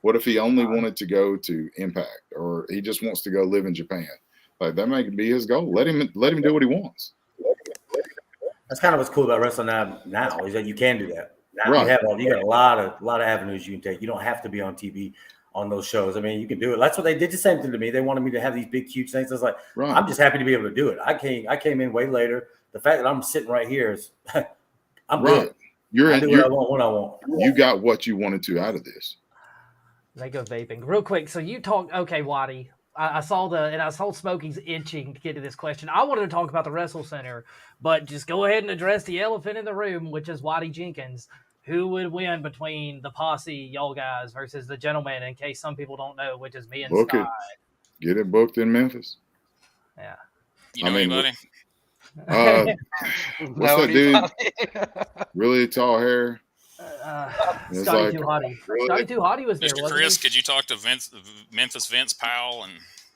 What if he only wanted to go to Impact, or he just wants to go live in Japan? Like that might be his goal. Let him do what he wants. That's kind of what's cool about wrestling now is that you can do that. Now Right. you got a lot of avenues you can take. You don't have to be on TV on those shows. I mean, you can do it. That's what they did the same thing to me. They wanted me to have these big, huge things. I was like, Right. I'm just happy to be able to do it. I came in way later. The fact that I'm sitting right here is I'm Right. good. I do what I want when I want. You got what you wanted to out of this. They go vaping real quick. So you talk, okay, Waddy. I saw Smokey's itching to get to this question. I wanted to talk about the Wrestle Center, but just go ahead and address the elephant in the room, which is Waddy Jenkins. Who would win between the Posse, y'all guys, versus the Gentleman? In case some people don't know, which is me and Book Scott. it. Get it booked in Memphis. Yeah. You know anybody? What's that dude? Really tall hair. Scotty Too Hottie. Scotty Too Hottie was there. Mr. Chris, could you talk to Memphis Vince Powell and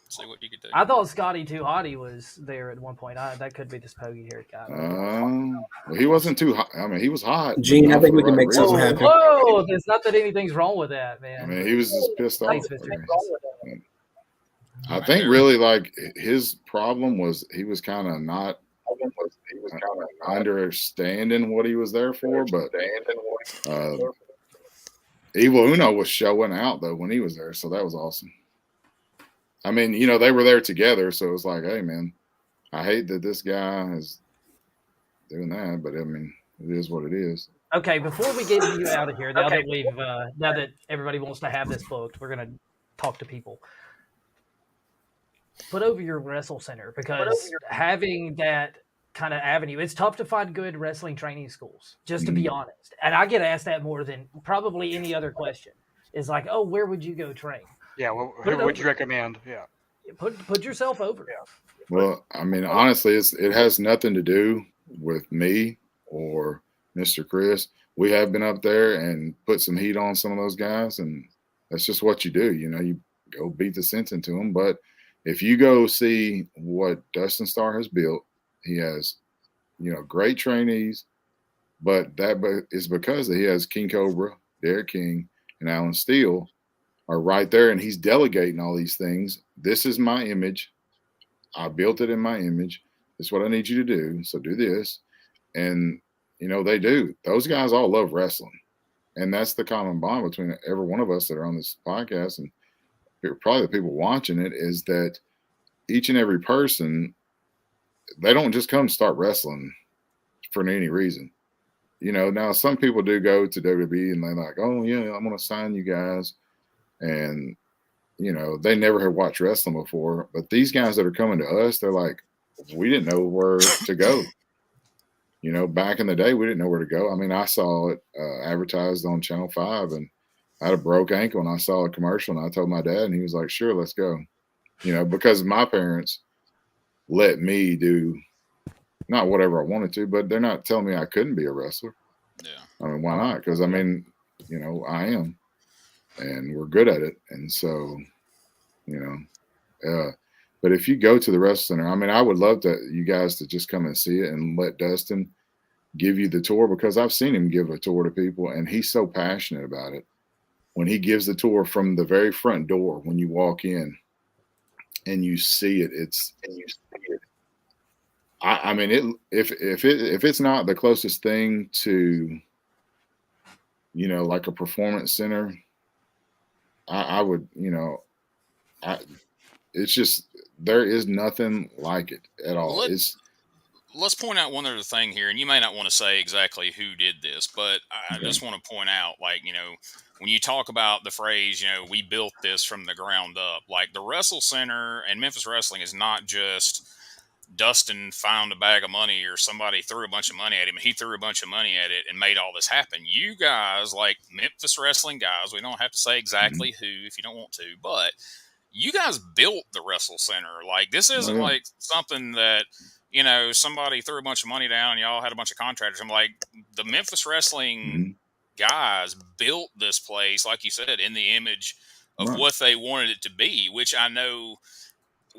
see what you could do? I thought Scotty Too Hottie was there at one point. That could be this pokey haired guy. Well, he wasn't too hot. I mean, he was hot. Gene, I think we can make something happen. Whoa, there's not that anything's wrong with that, man. I mean, he was just pissed off. Thanks, Mr. I think really like his problem was he was kind of not understanding what he was there for, but Evil Uno was showing out though when he was there, so that was awesome. I mean, they were there together, so it was like, hey man, I hate that this guy is doing that, but I mean, it is what it is. Okay, before we get you out of here, now that everybody wants to have this booked, we're gonna talk to people. Put over your Wrestle Center, because having that kind of avenue, it's tough to find good wrestling training schools, just to be honest. And I get asked that more than probably any other question. Is like, oh, where would you go train? Yeah, well, who would you recommend? Yeah. Put yourself over. Yeah. Well, I mean, honestly, it has nothing to do with me or Mr. Chris. We have been up there and put some heat on some of those guys, and that's just what you do. You go beat the sense into them. But if you go see what Dustin Starr has built, he has, great trainees, but that is because he has King Cobra, Derek King, and Alan Steele are right there, and he's delegating all these things. This is my image. I built it in my image. This is what I need you to do. So do this. And, they do. Those guys all love wrestling. And that's the common bond between every one of us that are on this podcast, and probably the people watching it, is that each and every person, they don't just come start wrestling for any reason. Now some people do go to WWE and they're like, oh yeah, I'm going to sign you guys. And, they never have watched wrestling before, but these guys that are coming to us, they're like, we didn't know where to go. Back in the day, we didn't know where to go. I mean, I saw it advertised on Channel 5, and I had a broke ankle, and I saw a commercial, and I told my dad, and he was like, sure, let's go. Because my parents let me do not whatever I wanted to, but they're not telling me I couldn't be a wrestler. Yeah. I mean, why not? Because I mean, I am, and we're good at it. And so, but if you go to the Wrestle Center, I mean, I would love you guys to just come and see it and let Dustin give you the tour, because I've seen him give a tour to people, and he's so passionate about it. When he gives the tour from the very front door, when you walk in and you see it, I mean, if it's not the closest thing to, like a performance center, I would, it's just, there is nothing like it at all. Let's point out one other thing here, and you may not want to say exactly who did this, but I just want to point out, like, when you talk about the phrase, we built this from the ground up, like the Wrestle Center and Memphis Wrestling is not just Dustin found a bag of money or somebody threw a bunch of money at him. He threw a bunch of money at it and made all this happen. You guys, like Memphis Wrestling guys, we don't have to say exactly who if you don't want to, but you guys built the Wrestle Center. Like, this isn't like something that you know, somebody threw a bunch of money down and y'all had a bunch of contractors. I'm like, the Memphis Wrestling guys built this place, like you said, in the image of what they wanted it to be, which I know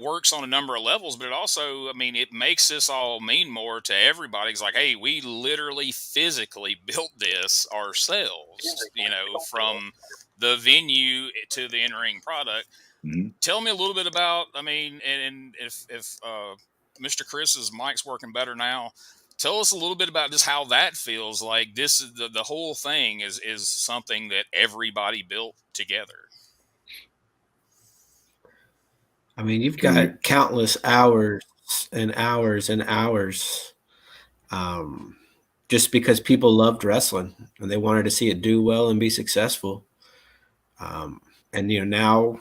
works on a number of levels, but it also, I mean, it makes this all mean more to everybody. It's like, hey, we literally physically built this ourselves, you know, from the venue to the in-ring product. Tell me a little bit about, I mean, and if Mr. Chris's mic's working better now, tell us a little bit about just how that feels. Like this is the whole thing is something that everybody built together. I mean, you've got countless hours and hours and hours, just because people loved wrestling and they wanted to see it do well and be successful. And you know, now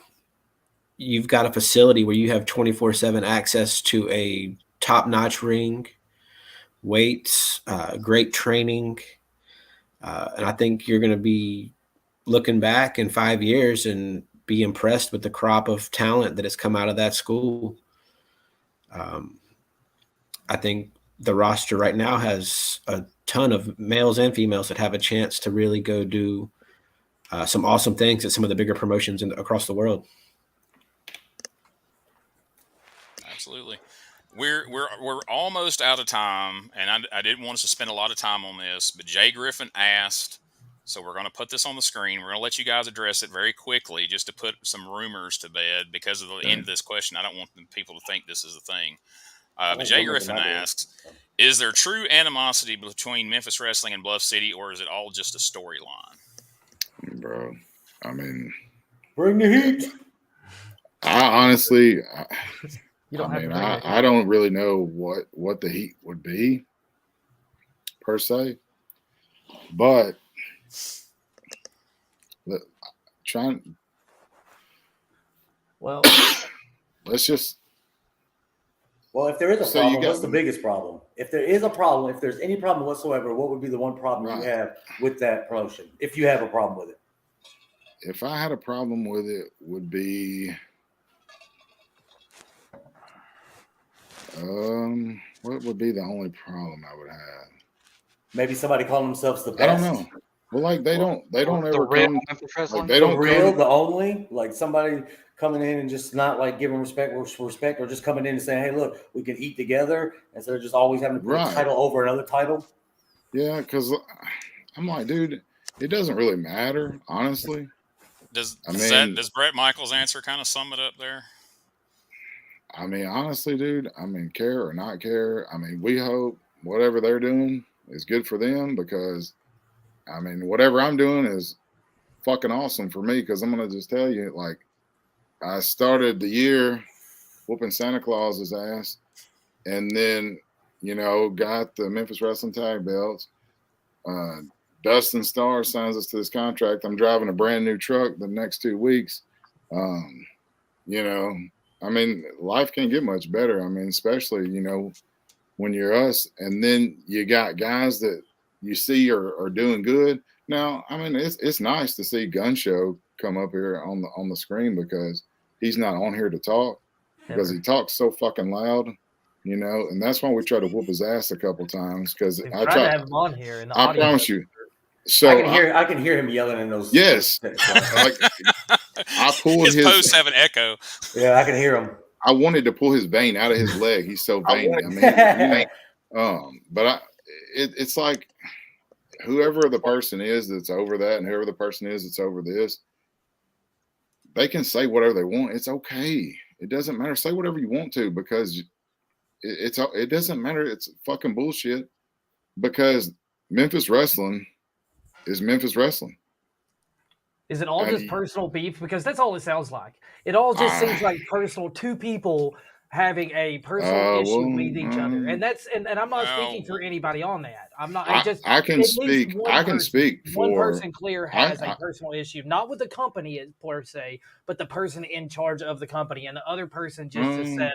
you've got a facility where you have 24/7 access to a top-notch ring, weights, great training, and I think you're going to be looking back in 5 years and be impressed with the crop of talent that has come out of that school. I think the roster right now has a ton of males and females that have a chance to really go do some awesome things at some of the bigger promotions across the world. Absolutely. We're almost out of time, and I didn't want us to spend a lot of time on this, but Jay Griffin asked, so we're going to put this on the screen. We're going to let you guys address it very quickly just to put some rumors to bed because of the end of this question. I don't want people to think this is a thing. But Jay Griffin asks, is there true animosity between Memphis Wrestling and Bluff City, or is it all just a storyline? Bro, I mean, bring the heat. I honestly, I don't really know what the heat would be per se, but Well, let's just. Well, if there is a problem, what's the biggest problem? If there is a problem, if there's any problem whatsoever, what would be the one problem you have with that promotion? If you have a problem with it. If I had a problem with it, would be what would be the only problem I would have? Maybe somebody calling themselves the best. I don't know. Well, like they don't ever come. Like they don't come, the only, like somebody coming in and just not like giving respect, or just coming in and saying, "Hey, look, we can eat together," instead of just always having to put a title over another title. Yeah, because I'm like, dude, it doesn't really matter, honestly. Does Brett Michaels' answer kind of sum it up there? I mean, honestly, dude, I mean, care or not care, I mean, we hope whatever they're doing is good for them because, I mean, whatever I'm doing is fucking awesome for me because I'm going to just tell you, like, I started the year whooping Santa Claus's ass and then, you know, got the Memphis Wrestling tag belts. Dustin Starr signs us to this contract. I'm driving a brand new truck the next 2 weeks. You know, I mean, life can't get much better. I mean, especially, you know, when you're us and then you got guys that you see are doing good. Now, I mean, it's nice to see Gun Show come up here on the screen because he's not on here to talk because he talks so fucking loud. You know, and that's why we try to whoop his ass a couple times because I try to have him on here. I promise you. So I can hear him yelling in those. Yes, like, I pulled his posts have an echo. Yeah, I can hear him. I wanted to pull his vein out of his leg. He's so veiny. But it's like whoever the person is that's over that, and whoever the person is that's over this, they can say whatever they want. It's okay. It doesn't matter. Say whatever you want to because it doesn't matter. It's fucking bullshit because Memphis Wrestling is Memphis Wrestling. Is it all just personal beef? Because that's all it sounds like. It all just seems like personal, two people having a personal issue with each other. And that's and I'm not speaking for anybody on that. I'm not I can speak for one person clear has a personal issue, not with the company per se, but the person in charge of the company. And the other person just said,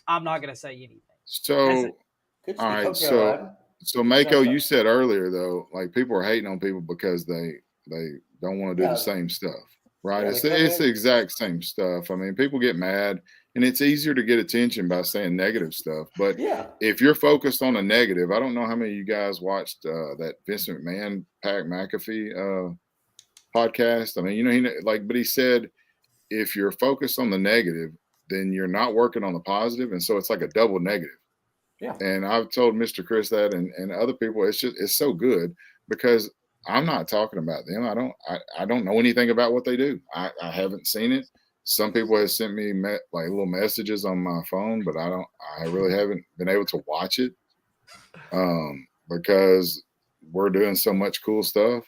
I'm not gonna say anything. So all right, so Mako, you said earlier though, like people are hating on people because they don't want to do the same stuff. Right. Yeah, It's they come it's the in. exact same stuff. I mean, people get mad, and it's easier to get attention by saying negative stuff. But Yeah. if you're focused on a negative, I don't know how many of you guys watched that Vince McMahon, Pat McAfee podcast. I mean, you know, but he said if you're focused on the negative, then you're not working on the positive, and so it's like a double negative. Yeah. And I've told Mr. Chris that, and other people, it's so good because I'm not talking about them. I don't know anything about what they do. I haven't seen it. Some people have sent me like little messages on my phone, but I really haven't been able to watch it because we're doing so much cool stuff.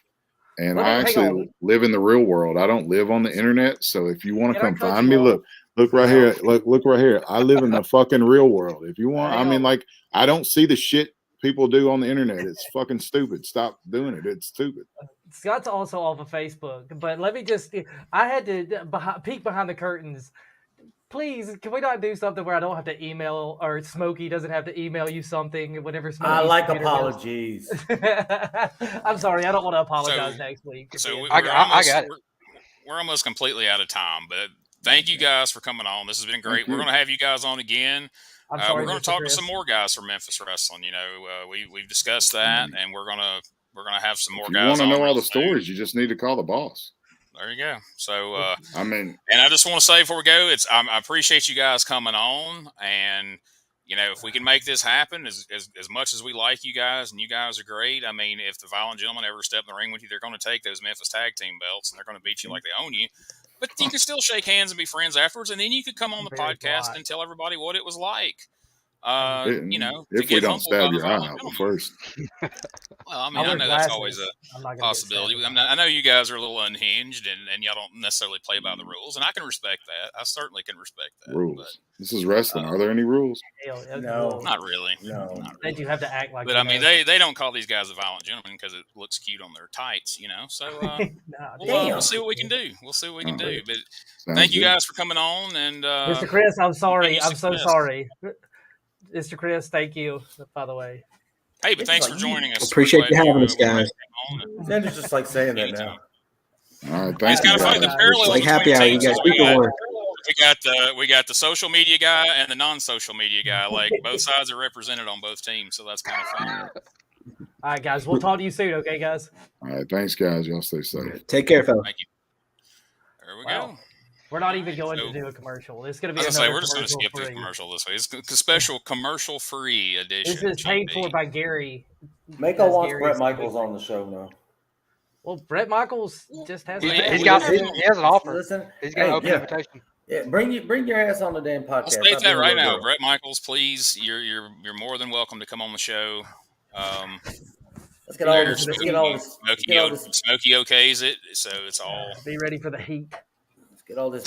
And Let I me hang actually on. live in the real world. I don't live on the internet. So if you want to Can I come cut find you me, off? look right here. Look right here. I live in the fucking real world. If you want, Hang I mean, on. like, I don't see the shit people do on the internet. It's fucking stupid. Stop doing it. It's stupid. Scott's also off of Facebook, but let me just, I had to peek behind the curtains. Please, can we not do something where I don't have to email, or Smokey doesn't have to email you something whenever Smokey's I like computer apologies. I'm sorry, I don't want to apologize next week. So I got it. we're almost completely out of time, but thank you guys for coming on. This has been great. We're going to have you guys on again. I'm sorry, we're going Mr. to talk Chris. to some more guys from Memphis Wrestling. You know, we've discussed that, and we're gonna have some more If you guys want to on know all real the soon. stories, you just need to call the boss. There you go. So, I mean, and I just want to say before we go, I appreciate you guys coming on, and you know, if we can make this happen, as much as we like you guys, and you guys are great. I mean, if the Violent Gentlemen ever step in the ring with you, they're going to take those Memphis Tag Team belts, and they're going to beat you like they own you. But you can still shake hands and be friends afterwards, and then you could come on the podcast and tell everybody what it was like. You know, to if we get don't humbled stab by the your eye Violent out Gentlemen. first. Well, I mean, I I wear know that's glasses. always a I'm not gonna get possibility. stabbed. I know you guys are a little unhinged, and y'all don't necessarily play by the rules, and I can respect that. I certainly can respect that. Rules. But This is wrestling. Are there any rules? No. not really. No. Not They really. do have to act like. But I mean, they don't call these guys the Violent Gentlemen because it looks cute on their tights, you know. So we'll see what we can do. We'll see what we can do. But thank you guys for coming on. And Mr. Chris, I'm sorry. I'm so success. sorry. Mr. Chris, thank you. By the way. Hey, but thanks for joining us. Appreciate you having us, guys. Xander's just like saying that now. All right, It's thank you kind of funny. guys. The parallel Like happy between hour, you teams guys is keep it warm. we got the social media guy and the non-social media guy. Like both sides are represented on both teams, so that's kind of fun. All right, guys. We'll talk to you soon. Okay, guys. All right, thanks, guys. Y'all stay safe. Take care, fellas. Thank you. There we Wow. go. We're not even going So- to do a commercial. It's going to I be was gonna say another we're just going to skip the free. commercial this way. It's a special commercial-free edition. This is paid GP. for by Gary. Mako That's wants Gary's Brett Michaels on the show now. Well, Brett Michaels just has. He- a he's He got- has an offer. Listen, He's got an open yeah. invitation. Yeah, bring your ass on the damn podcast. I'll state Not that being a right little now, girl. Brett Michaels. Please, you're more than welcome to come on the show. Let's get all this. Let's get all this. Let's get all this. Smokey okays it, so it's all. Be ready for the heat. Let's get all this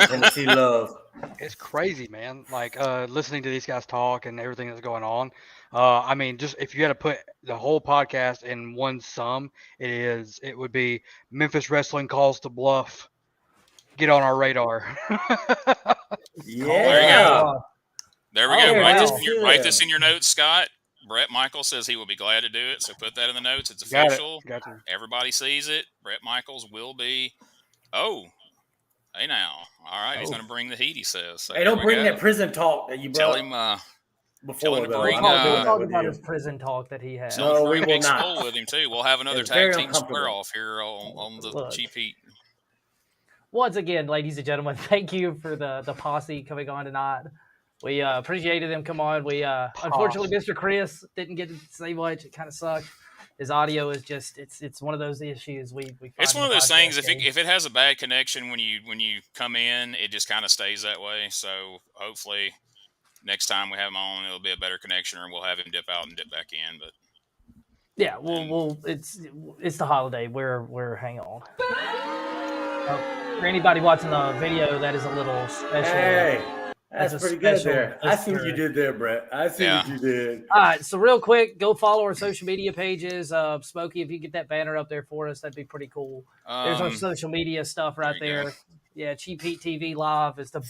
Tennessee love. It's crazy, man. Like listening to these guys talk and everything that's going on. I mean, just if you had to put the whole podcast in one sum, it would be Memphis Wrestling Calls to Bluff. Get on our radar. Yeah. There we Oh, go. wow. Write this in your notes, Scott. Brett Michaels says he will be glad to do it, so put that in the notes. It's Got official. it. Gotcha. Everybody sees it. Brett Michaels will be. Oh, hey now. All right, he's going to bring the heat. He says. So Hey, don't there we bring go. that prison talk that you Tell brought him. before. tell him to though. bring, I'm not doing We'll that talk with about you. his prison talk that he has. Tell him No, to bring we a big will not. skull with him too. We'll have another It's tag very team uncomfortable. square off here on the Look. Cheap Heat. Once again, ladies and gentlemen, thank you for the posse coming on tonight. We appreciated them come on. We unfortunately, Mr. Chris didn't get to say much. It kind of sucked. His audio is just it's one of those issues we find It's one in of the those things. podcast game. If it has a bad connection when you come in, it just kind of stays that way. So hopefully next time we have him on, it'll be a better connection, or we'll have him dip out and dip back in. But Yeah, we'll it's the holiday. We're hang on. For anybody watching the video, that is a little special. Hey, That's that's a pretty good special there. I see what you Easter. did there, Brett. I see Yeah. what you did. All right, so real quick, go follow our social media pages. Smokey, if you get that banner up there for us, that'd be pretty cool. There's our social media stuff right there you there. Yeah, CheapHeatTV Live is the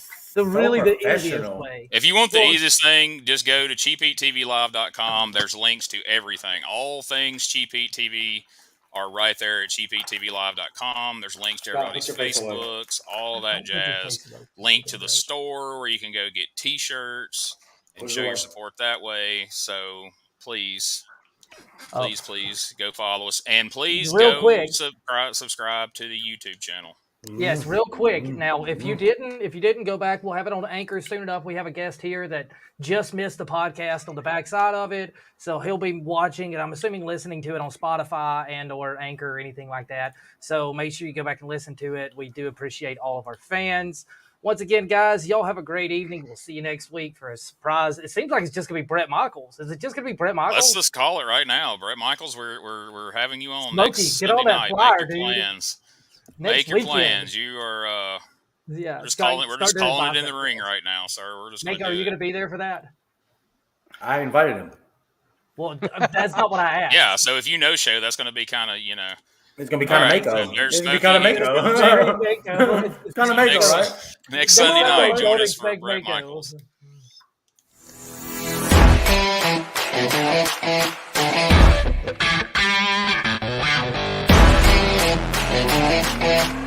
really the easiest professional. way. if you want the Well- easiest thing, just go to CheapHeatTVLive.com. There's links to everything. All things Cheap Heat TV are right there at CheapHeatTVLive.com. There's links to everybody's Facebooks, all that jazz. Link to the store where you can go get T-shirts and show your support that way. So please go follow us, and please go subscribe to the YouTube channel. Yes, real quick. Now, if you didn't go back, we'll have it on Anchor soon enough. We have a guest here that just missed the podcast on the backside of it, so he'll be watching and I'm assuming listening to it on Spotify and or Anchor or anything like that. So make sure you go back and listen to it. We do appreciate all of our fans. Once again, guys, y'all have a great evening. We'll see you next week for a surprise. It seems like it's just gonna be Brett Michaels. Is it just gonna be Brett Michaels? Let's just call it right now, Brett Michaels. We're having you on Smokey, next get Sunday on that night. flyer, Make your dude. plans. Next Make your weekend. plans. You are Yeah, we're just calling it in the ring right now, sir. We're just Nico, are you going to be there for that? I invited him. Well, that's not what I asked. Yeah, so if you no show, that's going to be kind of, It's going to be kind of right, Mako. so there's It's going to be kind of Mako. It's kind of Mako, right? next Sunday night, join us for Brett Michaels. Thank you.